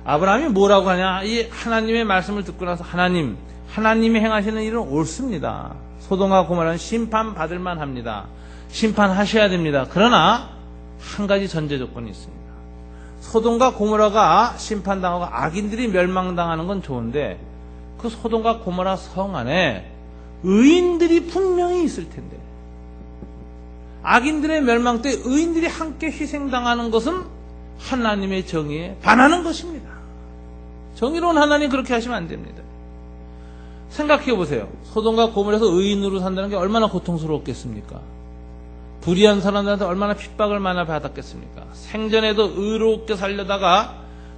아브라함이 뭐라고 하냐, 이 하나님의 말씀을 듣고 나서 하나님이 행하시는 일은 옳습니다. 소돔과 고모라는 심판받을 만합니다. 심판하셔야 됩니다. 그러나 한 가지 전제 조건이 있습니다. 소돔과 고모라가 심판당하고 악인들이 멸망당하는 건 좋은데 그 소돔과 고모라 성 안에 의인들이 분명히 있을 텐데, 악인들의 멸망 때 의인들이 함께 희생당하는 것은 하나님의 정의에 반하는 것입니다. 정의로운 하나님 그렇게 하시면 안 됩니다. 생각해 보세요. 소돔과 고모라에서 의인으로 산다는 게 얼마나 고통스러웠겠습니까? 불의한 사람들한테 얼마나 핍박을 많이 받았겠습니까? 생전에도 의롭게 살려다가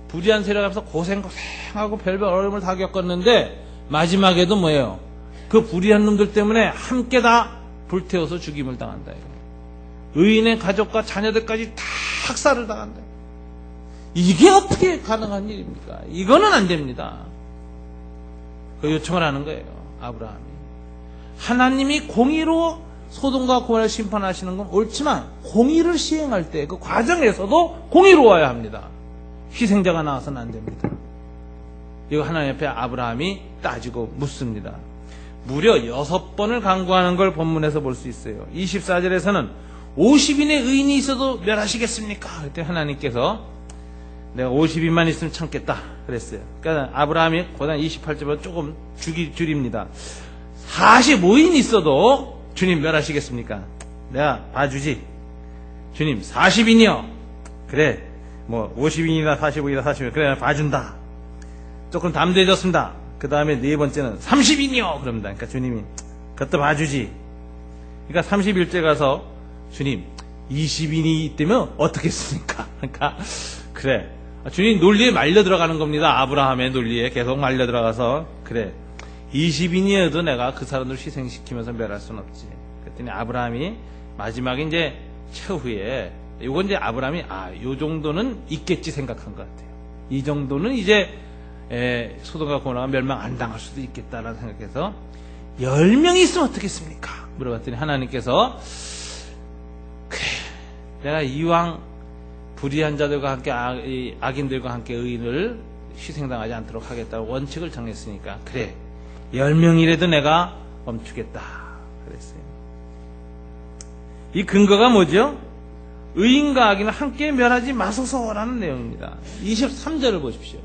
불의한 세력 앞에서 고생하고 별별 어려움을 다 겪었는데 마지막에도 뭐예요? 그 불의한 놈들 때문에 함께 다 불태워서 죽임을 당한다. 의인의 가족과 자녀들까지 다 학살을 당한다. 이게 어떻게 가능한 일입니까? 이거는 안 됩니다. 그 요청을 하는 거예요. 아브라함이. 하나님이 공의로 소돔과 고모라를 심판하시는 건 옳지만 공의를 시행할 때 그 과정에서도 공의로워야 합니다. 희생자가 나와서는 안 됩니다. 이거 하나님 앞에 아브라함이 따지고 묻습니다. 무려 6번을 강구하는 걸 본문에서 볼 수 있어요. 24절에서는 50인의 의인이 있어도 멸하시겠습니까? 그때 하나님께서 내가 50인만 있으면 참겠다 그랬어요. 그러니까 아브라함이 고단 28절보다 조금 줄입니다. 45인 있어도 주님 멸하시겠습니까? 내가 봐주지. 주님 40인이요. 그래 뭐 50인이나 45인이나 40인 그래 봐준다. 조금 담대해졌습니다. 그 다음에 네 번째는 30인이요 그럽니다. 그러니까 주님이 그것도 봐주지. 그러니까 31째 가서 주님 20인이 있다면 어떻겠습니까? 그러니까 그래 주님 논리에 말려 들어가는 겁니다. 아브라함의 논리에 계속 말려 들어가서 그래 20인이어도 내가 그 사람들 희생시키면서 멸할 수는 없지. 그랬더니 아브라함이 마지막에 이제 최후에 이건 이제 아브라함이 요 정도는 있겠지 생각한 것 같아요. 이 정도는 이제 소돔과 고모라가 멸망 안 당할 수도 있겠다라는 생각해서 10명이 있으면 어떻겠습니까? 물어봤더니 하나님께서 그래 내가 이왕 불의한 자들과 함께 악인들과 함께 의인을 희생당하지 않도록 하겠다고 원칙을 정했으니까 그래 10명이라도 내가 멈추겠다 그랬어요. 이 근거가 뭐죠? 의인과 악인을 함께 멸하지 마소서라는 내용입니다. 23절을 보십시오.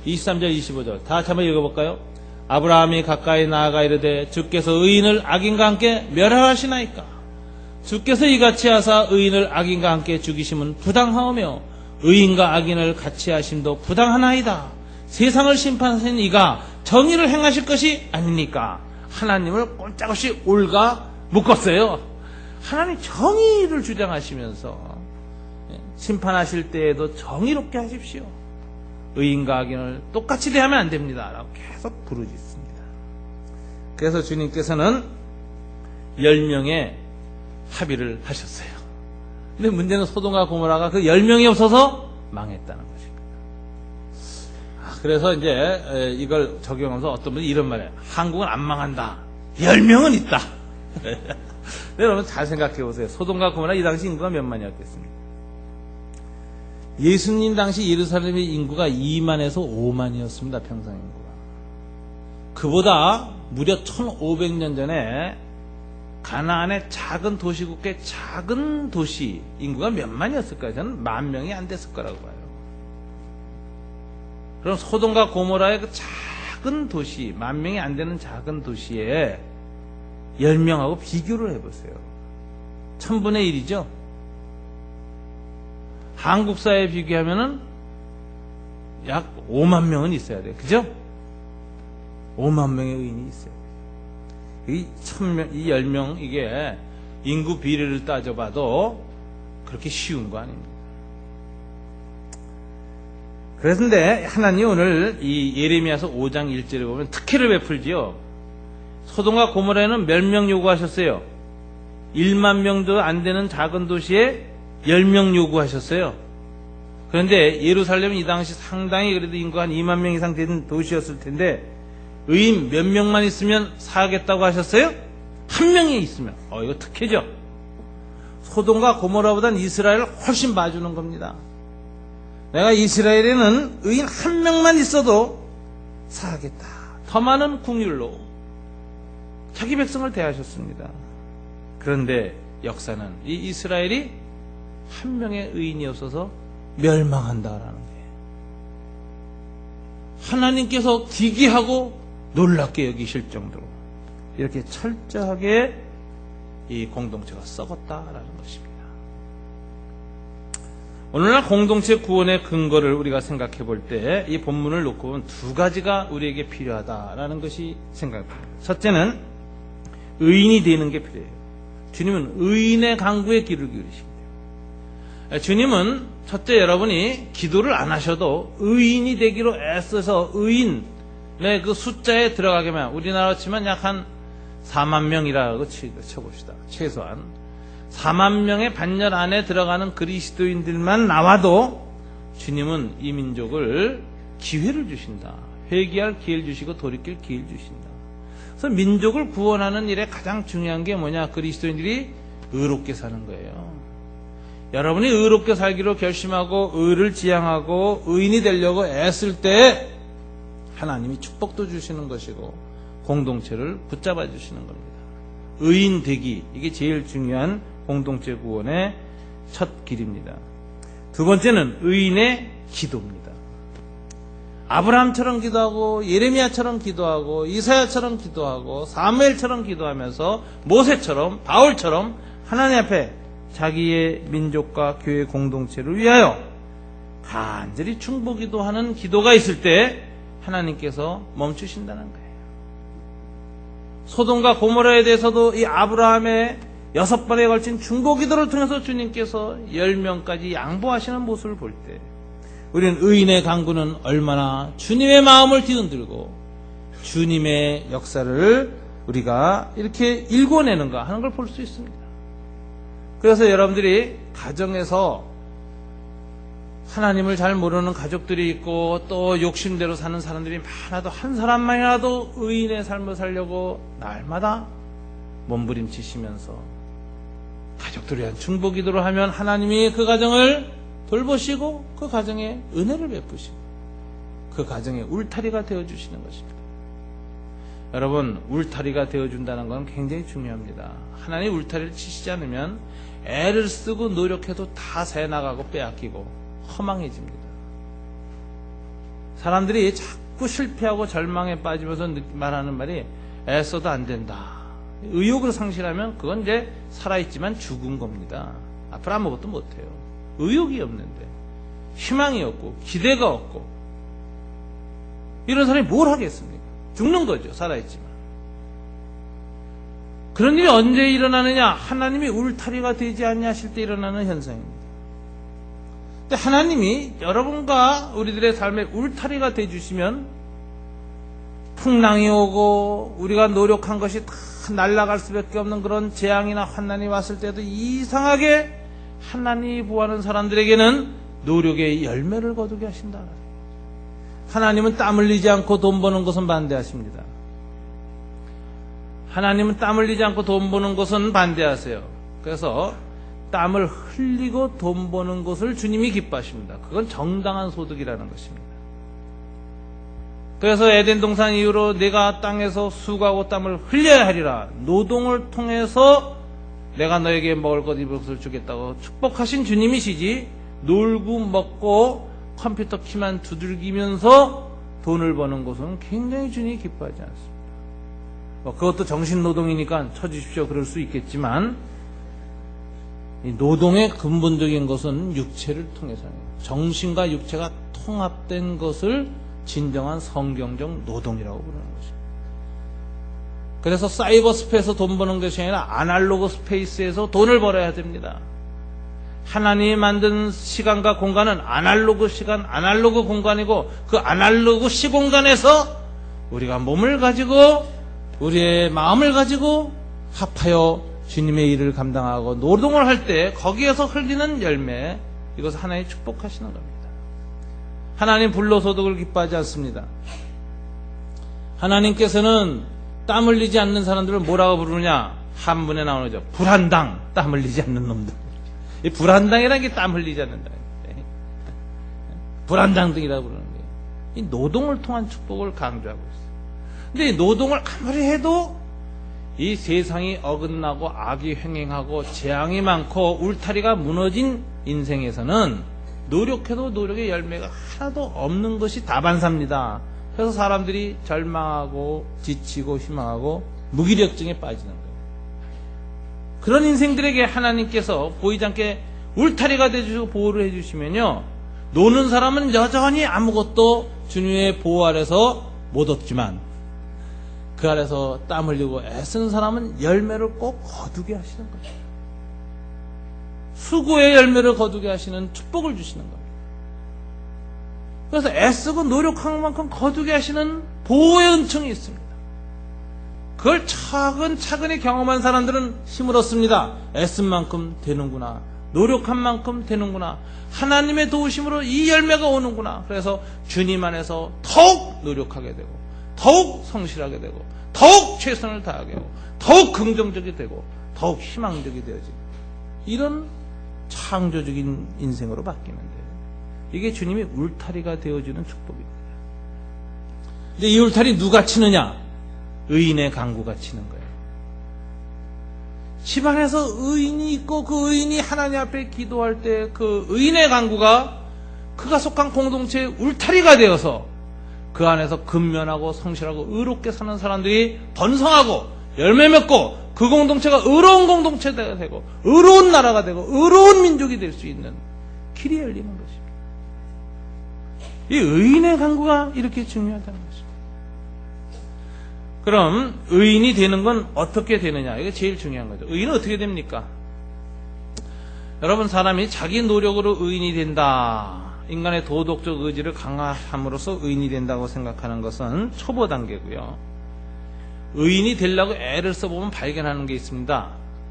23절 25절 다 같이 한번 읽어볼까요? 아브라함이 가까이 나아가 이르되 주께서 의인을 악인과 함께 멸하시나이까? 주께서 이같이 하사 의인을 악인과 함께 죽이심은 부당하오며 의인과 악인을 같이 하심도 부당하나이다. 세상을 심판하신 이가 정의를 행하실 것이 아닙니까? 하나님을 꼼짝없이 올가 묶었어요. 하나님 정의를 주장하시면서 심판하실 때에도 정의롭게 하십시오. 의인과 악인을 똑같이 대하면 안 됩니다. 라고 계속 부르짖습니다. 그래서 주님께서는 10명의 합의를 하셨어요. 근데 문제는 소돔과 고모라가 그 10명이 없어서 망했다는 것입니다. 그래서 이제 이걸 적용하면서 어떤 분이 이런 말이에요. 한국은 안 망한다. 10명은 있다. 여러분 잘 생각해 보세요. 소돔과 고모라 이 당시 인구가 몇 만이었겠습니까? 예수님 당시 예루살렘의 인구가 2만에서 5만이었습니다. 평상 인구가. 그보다 무려 1500년 전에 가나안의 작은 도시국의 작은 도시 인구가 몇 만이었을까요? 저는 10,000명이 안 됐을 거라고 봐요. 그럼 소돔과 고모라의 그 작은 도시, 10,000명이 안 되는 작은 도시에 10명하고 비교를 해보세요. 1000분의 1이죠? 한국 사회에 비교하면은 약 5만 명은 있어야 돼요. 그죠? 5만 명의 의인이 있어요. 이 1000명, 이 10명, 이게 인구 비례를 따져봐도 그렇게 쉬운 거 아닙니다. 그런데 하나님 오늘 이 예레미야서 5장 1절에 보면 특혜를 베풀지요. 소돔과 고모라에는 몇 명 요구하셨어요? 1만 명도 안 되는 작은 도시에 10명 요구하셨어요. 그런데 예루살렘은 이 당시 상당히 그래도 인구가 한 2만 명 이상 되는 도시였을 텐데 의인 몇 명만 있으면 사겠다고 하셨어요? 한 명이 있으면. 이거 특혜죠. 소돔과 고모라보다는 이스라엘을 훨씬 봐주는 겁니다. 내가 이스라엘에는 의인 한 명만 있어도 사하겠다. 더 많은 긍휼로 자기 백성을 대하셨습니다. 그런데 역사는 이 이스라엘이 한 명의 의인이 없어서 멸망한다라는 거예요. 하나님께서 기괴하고 놀랍게 여기실 정도로 이렇게 철저하게 이 공동체가 썩었다라는 것입니다. 오늘날 공동체 구원의 근거를 우리가 생각해 볼 때 이 본문을 놓고 보면 두 가지가 우리에게 필요하다라는 것이 생각됩니다. 첫째는 의인이 되는 게 필요해요. 주님은 의인의 강구에 귀를 기울이십니다. 주님은 첫째 여러분이 기도를 안 하셔도 의인이 되기로 애써서 의인의 그 숫자에 들어가게만, 우리나라 치면 약 한 4만 명이라고 쳐봅시다. 최소한 4만 명의 반열 안에 들어가는 그리스도인들만 나와도 주님은 이 민족을 기회를 주신다. 회개할 기회를 주시고 돌이킬 기회를 주신다. 그래서 민족을 구원하는 일에 가장 중요한 게 뭐냐? 그리스도인들이 의롭게 사는 거예요. 여러분이 의롭게 살기로 결심하고 의를 지향하고 의인이 되려고 애쓸 때 하나님이 축복도 주시는 것이고 공동체를 붙잡아 주시는 겁니다. 의인 되기, 이게 제일 중요한 공동체 구원의 첫 길입니다. 두 번째는 의인의 기도입니다. 아브라함처럼 기도하고 예레미야처럼 기도하고 이사야처럼 기도하고 사무엘처럼 기도하면서 모세처럼 바울처럼 하나님 앞에 자기의 민족과 교회 공동체를 위하여 간절히 충고기도하는 기도가 있을 때 하나님께서 멈추신다는 거예요. 소돔과 고모라에 대해서도 이 아브라함의 6번에 걸친 중보기도를 통해서 주님께서 10명까지 양보하시는 모습을 볼 때 우리는 의인의 강구는 얼마나 주님의 마음을 뒤흔들고 주님의 역사를 우리가 이렇게 일궈내는가 하는 걸 볼 수 있습니다. 그래서 여러분들이 가정에서 하나님을 잘 모르는 가족들이 있고 또 욕심대로 사는 사람들이 많아도 한 사람만이라도 의인의 삶을 살려고 날마다 몸부림치시면서 가족들을 위한 중보기도를 하면 하나님이 그 가정을 돌보시고 그 가정에 은혜를 베푸시고 그 가정에 울타리가 되어주시는 것입니다. 여러분, 울타리가 되어준다는 건 굉장히 중요합니다. 하나님 울타리를 치시지 않으면 애를 쓰고 노력해도 다 새나가고 빼앗기고 허망해집니다. 사람들이 자꾸 실패하고 절망에 빠지면서 말하는 말이 애써도 안 된다. 의욕을 상실하면 그건 이제 살아있지만 죽은 겁니다. 앞으로 아무것도 못해요. 의욕이 없는데 희망이 없고 기대가 없고 이런 사람이 뭘 하겠습니까? 죽는 거죠. 살아있지만. 그런 일이 언제 일어나느냐? 하나님이 울타리가 되지 않냐 하실 때 일어나는 현상입니다. 근데 하나님이 여러분과 우리들의 삶에 울타리가 되어주시면 풍랑이 오고 우리가 노력한 것이 다 날아갈 수밖에 없는 그런 재앙이나 환난이 왔을 때도 이상하게 하나님이 보호하는 사람들에게는 노력의 열매를 거두게 하신다. 하나님은 땀 흘리지 않고 돈 버는 것은 반대하십니다. 하나님은 땀 흘리지 않고 돈 버는 것은 반대하세요. 그래서 땀을 흘리고 돈 버는 것을 주님이 기뻐하십니다. 그건 정당한 소득이라는 것입니다. 그래서 에덴 동산 이후로 내가 땅에서 수고하고 땀을 흘려야 하리라. 노동을 통해서 내가 너에게 먹을 것 입을 것을 주겠다고 축복하신 주님이시지 놀고 먹고 컴퓨터 키만 두들기면서 돈을 버는 것은 굉장히 주님이 기뻐하지 않습니다. 그것도 정신노동이니까 쳐주십시오 그럴 수 있겠지만 이 노동의 근본적인 것은 육체를 통해서는 정신과 육체가 통합된 것을 진정한 성경적 노동이라고 부르는 것입니다. 그래서 사이버 스페이스에서 돈 버는 것이 아니라 아날로그 스페이스에서 돈을 벌어야 됩니다. 하나님이 만든 시간과 공간은 아날로그 시간, 아날로그 공간이고 그 아날로그 시공간에서 우리가 몸을 가지고 우리의 마음을 가지고 합하여 주님의 일을 감당하고 노동을 할 때 거기에서 흘리는 열매, 이것을 하나님 축복하시는 겁니다. 하나님 불로소득을 기뻐하지 않습니다. 하나님께서는 땀 흘리지 않는 사람들을 뭐라고 부르느냐? 한문에 나오는 거죠. 불한당, 땀 흘리지 않는 놈들. 이 불한당이라는 게 땀 흘리지 않는다. 불한당등이라고 부르는 거예요. 이 노동을 통한 축복을 강조하고 있어요. 근데 이 노동을 아무리 해도 이 세상이 어긋나고 악이 횡행하고 재앙이 많고 울타리가 무너진 인생에서는 노력해도 노력의 열매가 하나도 없는 것이 다반사입니다. 그래서 사람들이 절망하고 지치고 희망하고 무기력증에 빠지는 거예요. 그런 인생들에게 하나님께서 보이지 않게 울타리가 되어주시고 보호를 해주시면요, 노는 사람은 여전히 아무것도 주님의 보호 아래서 못 얻지만 그 아래서 땀 흘리고 애쓰는 사람은 열매를 꼭 거두게 하시는 거예요. 수고의 열매를 거두게 하시는 축복을 주시는 겁니다. 그래서 애쓰고 노력한 만큼 거두게 하시는 보호의 은총이 있습니다. 그걸 차근차근히 경험한 사람들은 힘을 얻습니다. 애쓴 만큼 되는구나. 노력한 만큼 되는구나. 하나님의 도우심으로 이 열매가 오는구나. 그래서 주님 안에서 더욱 노력하게 되고 더욱 성실하게 되고 더욱 최선을 다하게 되고 더욱 긍정적이 되고 더욱 희망적이 되어지고 이런 창조적인 인생으로 바뀌는데 이게 주님이 울타리가 되어주는 축복입니다. 이제 이 울타리 누가 치느냐? 의인의 강구가 치는 거예요. 집안에서 의인이 있고 그 의인이 하나님 앞에 기도할 때 그 의인의 강구가 그가 속한 공동체의 울타리가 되어서 그 안에서 근면하고 성실하고 의롭게 사는 사람들이 번성하고 열매 맺고 그 공동체가 의로운 공동체가 되고 의로운 나라가 되고 의로운 민족이 될 수 있는 길이 열리는 것입니다. 이 의인의 강구가 이렇게 중요하다는 것입니다. 그럼 의인이 되는 건 어떻게 되느냐? 이게 제일 중요한 거죠. 의인은 어떻게 됩니까? 여러분, 사람이 자기 노력으로 의인이 된다. 인간의 도덕적 의지를 강화함으로써 의인이 된다고 생각하는 것은 초보 단계고요. 의인이 되려고 애를 써보면 발견하는 게 있습니다.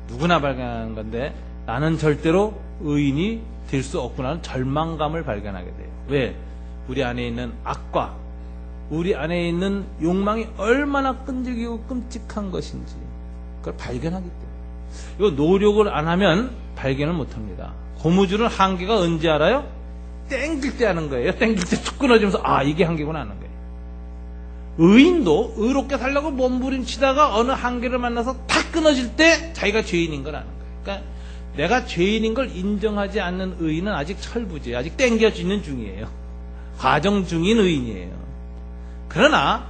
누구나 발견하는 건데 나는 절대로 의인이 될 수 없구나는 절망감을 발견하게 돼요. 왜? 우리 안에 있는 악과 우리 안에 있는 욕망이 얼마나 끈질기고 끔찍한 것인지 그걸 발견하기 때문에 이거 노력을 안 하면 발견을 못합니다. 고무줄은 한계가 언제 알아요? 땡길 때 하는 거예요. 땡길 때 툭 끊어지면서 아 이게 한계구나 하는 거예요. 의인도 의롭게 살려고 몸부림치다가 어느 한계를 만나서 탁 끊어질 때 자기가 죄인인 걸 아는 거예요. 그러니까 내가 죄인인 걸 인정하지 않는 의인은 아직 철부지예요. 아직 땡겨지는 중이에요. 과정 중인 의인이에요. 그러나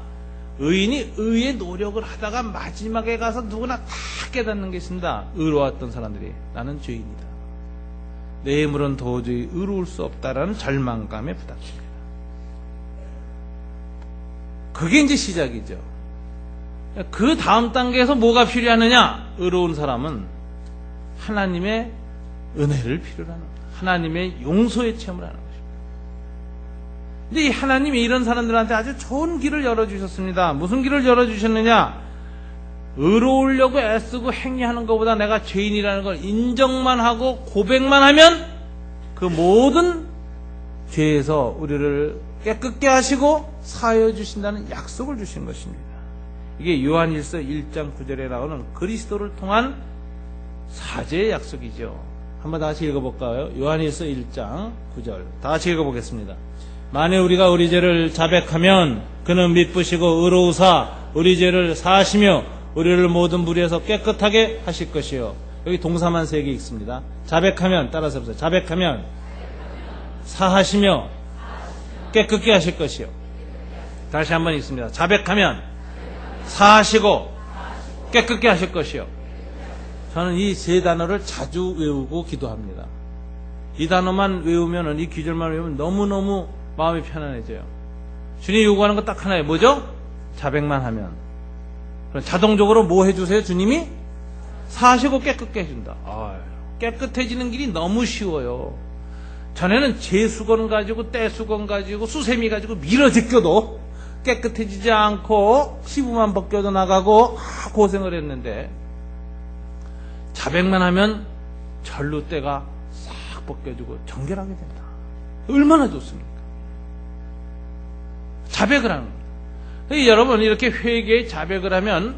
의인이 의의 노력을 하다가 마지막에 가서 누구나 다 깨닫는 게 있습니다. 의로웠던 사람들이 나는 죄인이다. 내 힘으로는 도저히 의로울 수 없다라는 절망감에 부닥칩니다. 그게 이제 시작이죠. 그 다음 단계에서 뭐가 필요하느냐? 의로운 사람은 하나님의 은혜를 필요로 하는 거예요. 하나님의 용서의 체험을 하는 것입니다. 근데 이 하나님이 이런 사람들한테 아주 좋은 길을 열어주셨습니다. 무슨 길을 열어주셨느냐? 의로우려고 애쓰고 행위하는 것보다 내가 죄인이라는 걸 인정만 하고 고백만 하면 그 모든 죄에서 우리를 깨끗게 하시고 사하여 주신다는 약속을 주신 것입니다. 이게 요한일서 1장 9절에 나오는 그리스도를 통한 사죄의 약속이죠. 한번 다시 읽어볼까요? 요한일서 1장 9절 다 같이 읽어보겠습니다. 만일 우리가 우리 죄를 자백하면 그는 미쁘시고 의로우사 우리 죄를 사하시며 우리를 모든 불의에서 깨끗하게 하실 것이요. 여기 동사만 3개 있습니다. 자백하면 따라서 해보세요. 자백하면 사하시며 깨끗게 하실 것이요. 다시 한번 있습니다. 자백하면 사하시고 깨끗게 하실 것이요. 저는 이 3단어를 자주 외우고 기도합니다. 이 단어만 외우면, 이 귀절만 외우면 너무너무 마음이 편안해져요. 주님이 요구하는 거 딱 하나예요. 뭐죠? 자백만 하면. 그럼 자동적으로 뭐 해주세요? 주님이 사하시고 깨끗게 해준다. 깨끗해지는 길이 너무 쉬워요. 전에는 제수건 가지고 떼수건 가지고 수세미 가지고 밀어 제껴도 깨끗해지지 않고 피부만 벗겨도 나가고 고생을 했는데 자백만 하면 절로 때가 싹 벗겨지고 정결하게 된다. 얼마나 좋습니까? 자백을 하는 거예요. 여러분, 이렇게 회개의 자백을 하면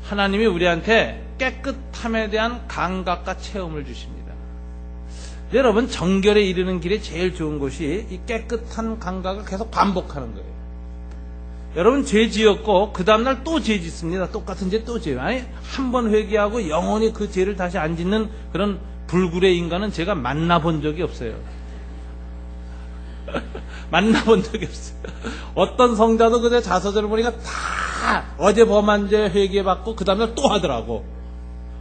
하나님이 우리한테 깨끗함에 대한 감각과 체험을 주십니다. 여러분, 정결에 이르는 길에 제일 좋은 것이 이 깨끗한 감각을 계속 반복하는 거예요. 여러분, 죄 지었고 그 다음날 또 죄 짓습니다. 똑같은 죄 또 죄. 아니, 한 번 회개하고 영원히 그 죄를 다시 안 짓는 그런 불굴의 인간은 제가 만나본 적이 없어요. 만나본 적이 없어요. 어떤 성자도 그제 자서전을 보니까 다 어제 범한 죄 회개받고 그 다음날 또 하더라고.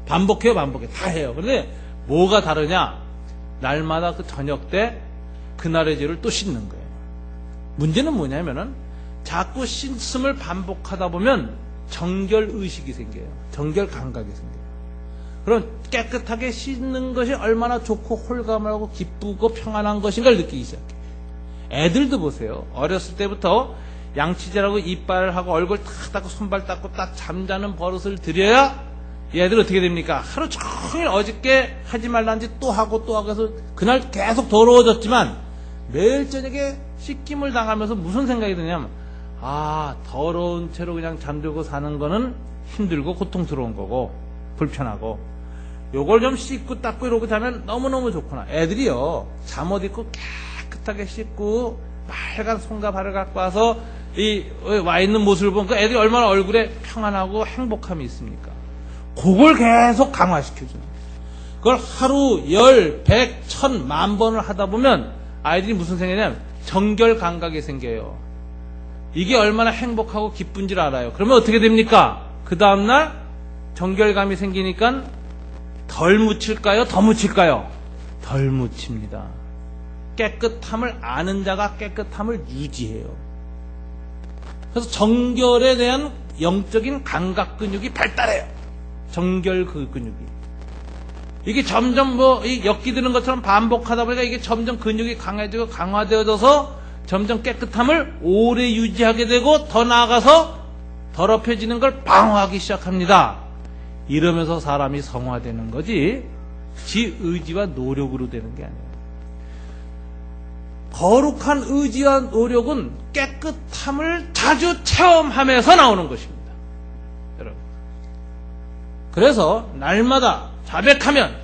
반복해요, 반복해. 다 해요. 그런데 뭐가 다르냐? 날마다 그 저녁 때 그날의 죄를 또 씻는 거예요. 문제는 뭐냐면은 자꾸 씻음을 반복하다 보면 정결 의식이 생겨요. 정결 감각이 생겨요. 그럼 깨끗하게 씻는 것이 얼마나 좋고 홀감하고 기쁘고 평안한 것인가를 느끼기 시작해요. 애들도 보세요. 어렸을 때부터 양치질하고 이빨을 하고 얼굴 탁 닦고 손발 닦고 딱 잠자는 버릇을 들여야 얘들 어떻게 됩니까? 하루 종일 어저께 하지 말라는 짓 또 하고 또 하고 해서 그날 계속 더러워졌지만 매일 저녁에 씻김을 당하면서 무슨 생각이 드냐면, 아, 더러운 채로 그냥 잠들고 사는 거는 힘들고 고통스러운 거고 불편하고 요걸 좀 씻고 닦고 이러고 자면 너무너무 좋구나. 애들이요, 잠옷 입고 깨끗하게 씻고 빨간 손과 발을 갖고 와서 와 있는 모습을 보면 그 애들이 얼마나 얼굴에 평안하고 행복함이 있습니까? 그걸 계속 강화시켜주는 거예요. 그걸 하루 10, 100, 1000, 10,000번을 하다 보면 아이들이 무슨 생각이냐면 정결 감각이 생겨요. 이게 얼마나 행복하고 기쁜지를 알아요. 그러면 어떻게 됩니까? 그 다음날 정결감이 생기니까 덜 묻힐까요? 더 묻힐까요? 덜 묻힙니다. 깨끗함을 아는 자가 깨끗함을 유지해요. 그래서 정결에 대한 영적인 감각 근육이 발달해요. 정결 그 근육이. 이게 점점 엮이 드는 것처럼 반복하다 보니까 이게 점점 근육이 강해지고 강화되어져서 점점 깨끗함을 오래 유지하게 되고 더 나아가서 더럽혀지는 걸 방어하기 시작합니다. 이러면서 사람이 성화되는 거지 지 의지와 노력으로 되는 게 아니에요. 거룩한 의지와 노력은 깨끗함을 자주 체험하면서 나오는 것입니다. 여러분. 그래서 날마다 자백하면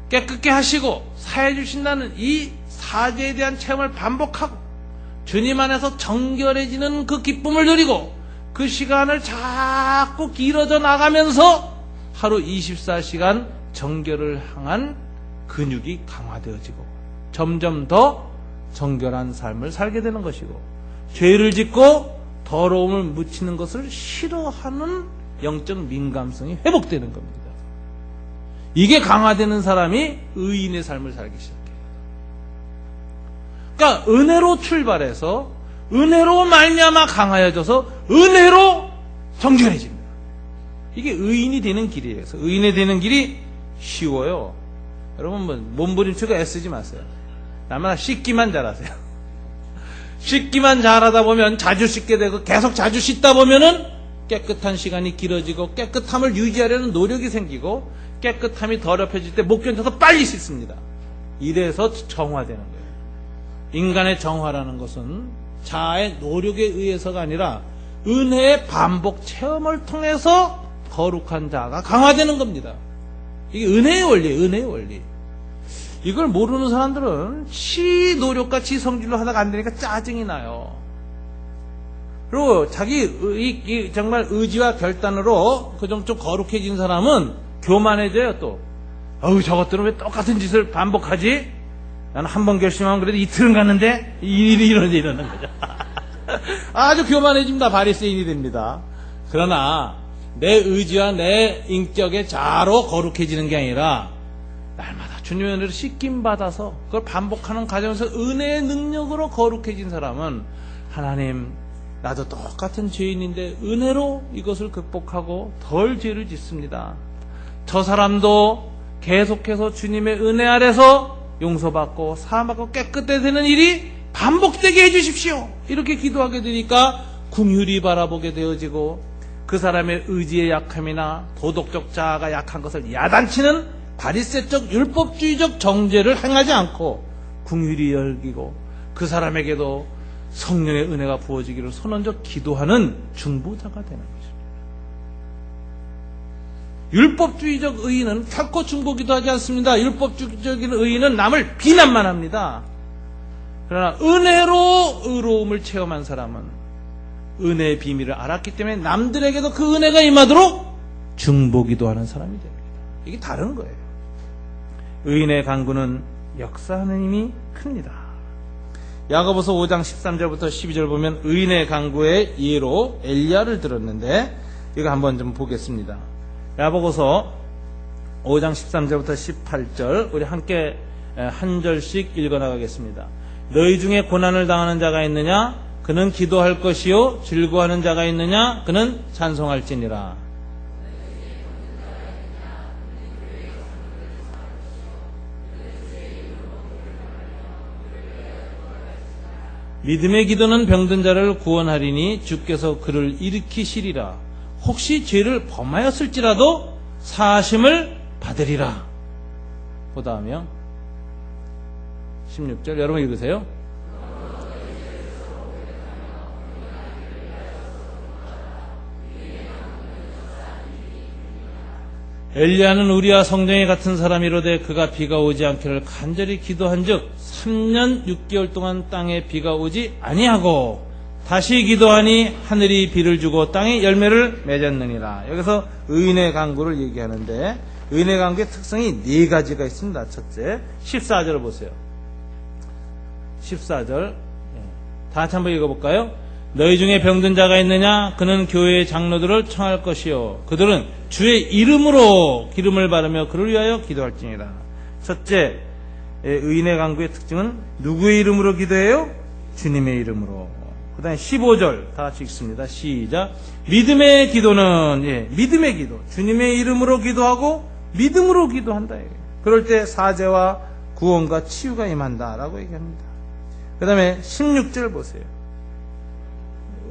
깨끗게 하시고 사해 주신다는 이 사죄에 대한 체험을 반복하고 주님 안에서 정결해지는 그 기쁨을 누리고 그 시간을 자꾸 길어져 나가면서 하루 24시간 정결을 향한 근육이 강화되어지고 점점 더 정결한 삶을 살게 되는 것이고 죄를 짓고 더러움을 묻히는 것을 싫어하는 영적 민감성이 회복되는 겁니다. 이게 강화되는 사람이 의인의 삶을 살기 시작해요. 그러니까 은혜로 출발해서 은혜로 말미암아 강하여져서 은혜로 정결해집니다. 이게 의인이 되는 길이에요. 그래서 의인이 되는 길이 쉬워요. 여러분 몸부림치고 애쓰지 마세요. 날마다 씻기만 잘하세요. 씻기만 잘하다 보면 자주 씻게 되고 계속 자주 씻다 보면은 깨끗한 시간이 길어지고 깨끗함을 유지하려는 노력이 생기고 깨끗함이 더럽혀질 때 못 견뎌서 빨리 씻습니다. 이래서 정화되는 거예요. 인간의 정화라는 것은 자아의 노력에 의해서가 아니라 은혜의 반복 체험을 통해서 거룩한 자가 강화되는 겁니다. 이게 은혜의 원리예요. 은혜의 원리. 이걸 모르는 사람들은 지 노력과 지 성질로 하다가 안 되니까 짜증이 나요. 그리고 자기 정말 의지와 결단으로 좀 거룩해진 사람은 교만해져요. 또 저것들은 왜 똑같은 짓을 반복하지? 나는 한 번 결심하면 그래도 이틀은 갔는데 이러는 거죠. 아주 교만해집니다. 바리새인이 됩니다. 그러나 내 의지와 내 인격의 자아로 거룩해지는 게 아니라 날마다 주님의 은혜로 씻김받아서 그걸 반복하는 과정에서 은혜의 능력으로 거룩해진 사람은 하나님, 나도 똑같은 죄인인데 은혜로 이것을 극복하고 덜 죄를 짓습니다. 저 사람도 계속해서 주님의 은혜 아래서 용서받고 사함받고 깨끗해지는 일이 반복되게 해주십시오. 이렇게 기도하게 되니까 긍휼히 바라보게 되어지고 그 사람의 의지의 약함이나 도덕적 자아가 약한 것을 야단치는 바리새적 율법주의적 정죄를 행하지 않고 긍휼히 여기고 그 사람에게도 성령의 은혜가 부어지기를 손얹어 기도하는 중보자가 되는 것입니다. 율법주의적 의인은 결코 중보기도 하지 않습니다. 율법주의적인 의인은 남을 비난만 합니다. 그러나 은혜로 의로움을 체험한 사람은 은혜의 비밀을 알았기 때문에 남들에게도 그 은혜가 임하도록 중보기도하는 사람이 됩니다. 이게 다른 거예요. 의인의 간구는 역사하는 힘이 큽니다. 야고보서 5장 13절부터 12절 보면 의인의 간구의 예로 엘리야를 들었는데 이거 한번 좀 보겠습니다. 야고보서 5장 13절부터 18절 우리 함께 한 절씩 읽어나가겠습니다. 너희 중에 고난을 당하는 자가 있느냐? 그는 기도할 것이요 즐거워하는 자가 있느냐? 그는 찬송할지니라. 믿음의 기도는 병든 자를 구원하리니 주께서 그를 일으키시리라. 혹시 죄를 범하였을지라도 사하심을 받으리라. 그 다음에요 16절 여러분 읽으세요. 엘리야는 우리와 성경에 같은 사람이로되 그가 비가 오지 않기를 간절히 기도한즉 3년 6개월 동안 땅에 비가 오지 아니하고 다시 기도하니 하늘이 비를 주고 땅에 열매를 맺었느니라. 여기서 의인의 간구를 얘기하는데 의인의 간구의 특성이 네 가지가 있습니다. 첫째 14절을 보세요. 14절 다 같이 한번 읽어볼까요? 너희 중에 병든 자가 있느냐? 그는 교회의 장로들을 청할 것이요 그들은 주의 이름으로 기름을 바르며 그를 위하여 기도할지니라. 첫째 의인의 간구의 특징은 누구의 이름으로 기도해요? 주님의 이름으로. 그 다음에 15절 다 같이 읽습니다. 시작. 믿음의 기도는 믿음의 기도 주님의 이름으로 기도하고 믿음으로 기도한다. 그럴 때 사죄와 구원과 치유가 임한다라고 얘기합니다. 그 다음에 16절 보세요.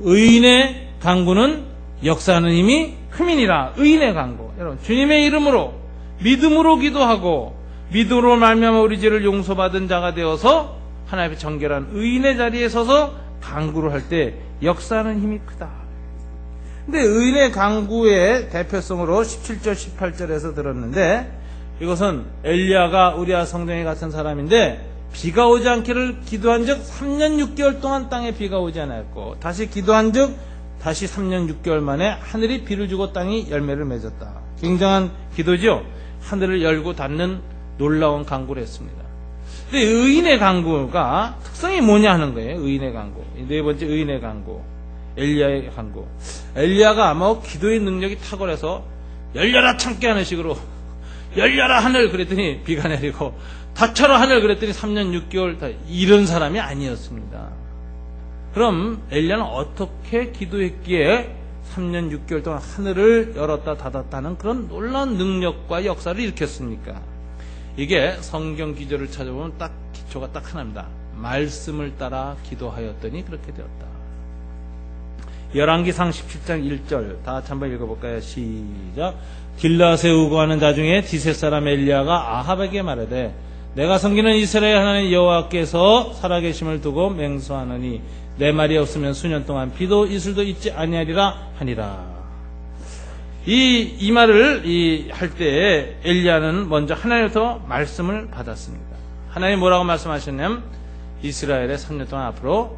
의인의 간구는 역사하는 힘이 흠이니라. 의인의 간구 여러분 주님의 이름으로 믿음으로 기도하고 믿음으로 말미암아 우리 죄를 용서받은 자가 되어서 하나님의 정결한 의인의 자리에 서서 간구를 할 때 역사하는 힘이 크다. 근데 의인의 간구의 대표성으로 17절 18절에서 들었는데 이것은 엘리야가 우리와 성경에 같은 사람인데 비가 오지 않기를 기도한 즉 3년 6개월 동안 땅에 비가 오지 않았고 다시 기도한 즉 다시 3년 6개월 만에 하늘이 비를 주고 땅이 열매를 맺었다. 굉장한 기도죠. 하늘을 열고 닫는 놀라운 간구를 했습니다. 근데 의인의 간구가 특성이 뭐냐 하는 거예요. 의인의 간구. 네 번째 의인의 간구. 엘리야의 간구. 엘리야가 아마 기도의 능력이 탁월해서 열려라 참게 하는 식으로 열려라 하늘 그랬더니 비가 내리고 닫혀라 하늘 그랬더니 3년 6개월 다 이런 사람이 아니었습니다. 그럼 엘리야는 어떻게 기도했기에 3년 6개월 동안 하늘을 열었다 닫았다는 그런 놀라운 능력과 역사를 일으켰습니까? 이게 성경 기저를 찾아보면 딱 기초가 딱 하나입니다. 말씀을 따라 기도하였더니 그렇게 되었다. 열왕기상 17장 1절 다 같이 한번 읽어볼까요? 시작. 길라앗에 우거하는 자 중에 디셋 사람 엘리야가 아합에게 말하되 내가 섬기는 이스라엘 하나님 여호와께서 살아계심을 두고 맹세하노니 내 말이 없으면 수년 동안 비도 이슬도 있지 아니하리라 하니라. 이 말을 할 때 엘리야는 먼저 하나님부터 말씀을 받았습니다. 하나님 뭐라고 말씀하셨냐면 이스라엘의 3년 동안 앞으로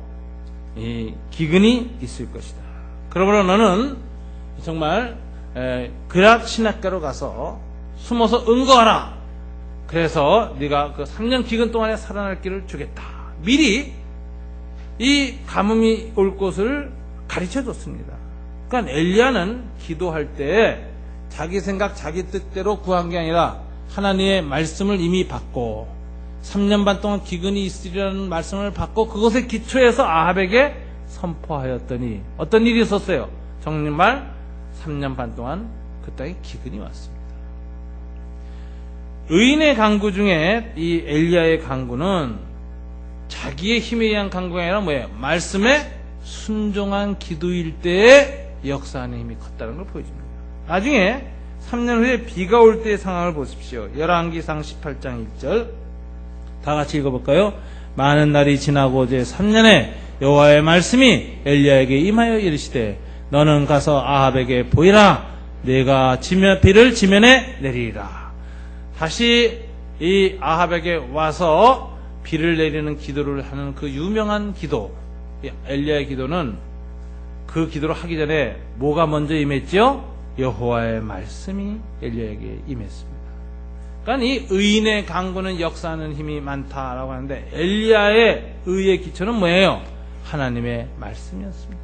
기근이 있을 것이다. 그러므로 너는 정말 그락 신학가로 가서 숨어서 응거하라. 그래서 네가 그 3년 기근 동안에 살아날 길을 주겠다. 미리 이 가뭄이 올 곳을 가르쳐 줬습니다. 그러니까 엘리야는 기도할 때 자기 생각 자기 뜻대로 구한 게 아니라 하나님의 말씀을 이미 받고 3년 반 동안 기근이 있으리라는 말씀을 받고 그것에 기초해서 아합에게 선포하였더니 어떤 일이 있었어요? 정말 3년 반 동안 그 땅에 기근이 왔습니다. 의인의 간구 중에 이 엘리야의 간구는 자기의 힘에 의한 간구가 아니라 뭐예요? 말씀에 순종한 기도일 때에 역사하는 힘이 컸다는 걸 보여줍니다. 나중에 3년 후에 비가 올 때의 상황을 보십시오. 열왕기상 18장 1절 다 같이 읽어볼까요? 많은 날이 지나고 제 3년에 여호와의 말씀이 엘리야에게 임하여 이르시되 너는 가서 아합에게 보이라. 내가 비를 지면에 내리리라. 다시 이 아합에게 와서 비를 내리는 기도를 하는 그 유명한 기도, 엘리야의 기도는 그 기도를 하기 전에 뭐가 먼저 임했죠? 여호와의 말씀이 엘리야에게 임했습니다. 그러니까 이 의인의 강구는 역사하는 힘이 많다라고 하는데 엘리야의 의의 기초는 뭐예요? 하나님의 말씀이었습니다.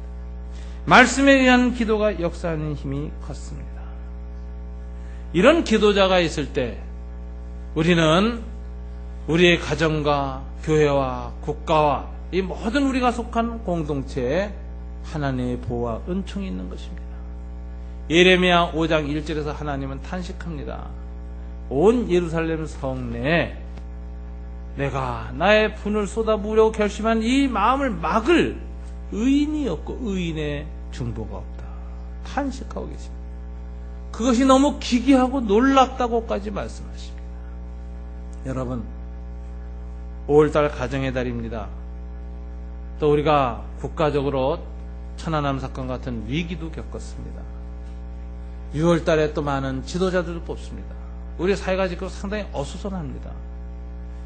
말씀에 의한 기도가 역사하는 힘이 컸습니다. 이런 기도자가 있을 때 우리는 우리의 가정과 교회와 국가와 이 모든 우리가 속한 공동체에 하나님의 보호와 은총이 있는 것입니다. 예레미야 5장 1절에서 하나님은 탄식합니다. 온 예루살렘 성내에 내가 나의 분을 쏟아부으려고 결심한 이 마음을 막을 의인이 없고 의인의 중보가 없다. 탄식하고 계십니다. 그것이 너무 기괴하고 놀랍다고까지 말씀하십니다. 여러분, 5월달 가정의 달입니다. 또 우리가 국가적으로 천안함 사건 같은 위기도 겪었습니다. 6월달에 또 많은 지도자들을 뽑습니다. 우리 사회가 지금 상당히 어수선합니다.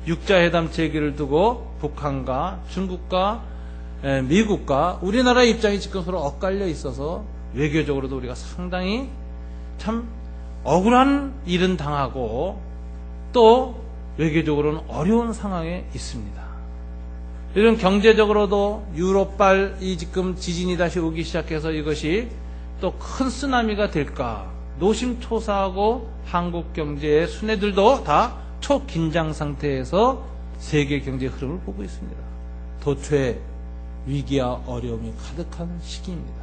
육자회담 제기를 두고 북한과 중국과 미국과 우리나라 입장이 지금 서로 엇갈려 있어서 외교적으로도 우리가 상당히 참 억울한 일은 당하고 또 외교적으로는 어려운 상황에 있습니다. 이런 경제적으로도 유럽발 이 지금 지진이 다시 오기 시작해서 이것이 또 큰 쓰나미가 될까 노심초사하고 한국 경제의 순애들도 다 초긴장 상태에서 세계 경제 흐름을 보고 있습니다. 도처에 위기와 어려움이 가득한 시기입니다.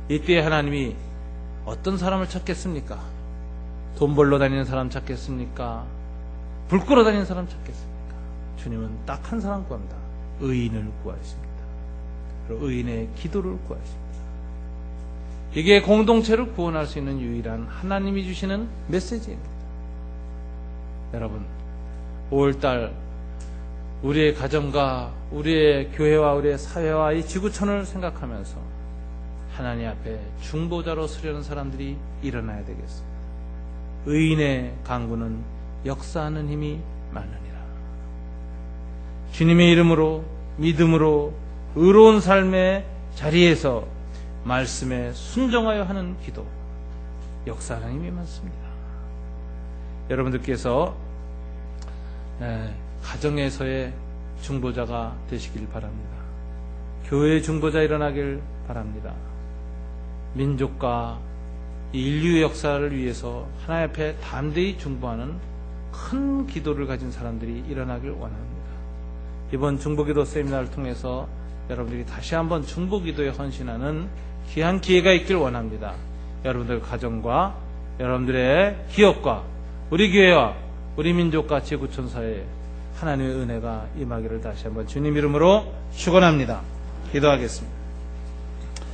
이때 하나님이 어떤 사람을 찾겠습니까? 돈 벌러 다니는 사람 찾겠습니까? 불 끌어 다니는 사람 찾겠습니까? 주님은 딱 한 사람 구합니다. 의인을 구하십니다. 그리고 의인의 기도를 구하십니다. 이게 공동체를 구원할 수 있는 유일한 하나님이 주시는 메시지입니다. 여러분, 5월달 우리의 가정과 우리의 교회와 우리의 사회와 이 지구촌을 생각하면서 하나님 앞에 중보자로 서려는 사람들이 일어나야 되겠습니다. 의인의 강구는 역사하는 힘이 많으니라. 주님의 이름으로 믿음으로 의로운 삶의 자리에서 말씀에 순종하여 하는 기도, 역사하는 힘이 많습니다. 여러분들께서 가정에서의 중보자가 되시길 바랍니다. 교회의 중보자 일어나길 바랍니다. 민족과 인류의 역사를 위해서 하나님 앞에 담대히 중보하는 큰 기도를 가진 사람들이 일어나길 원합니다. 이번 중보기도 세미나를 통해서 여러분들이 다시 한번 중보기도에 헌신하는 귀한 기회가 있길 원합니다. 여러분들 가정과 여러분들의 기업과 우리 교회와 우리 민족과 지구촌 사회에 하나님의 은혜가 임하기를 다시 한번 주님 이름으로 축원합니다. 기도하겠습니다.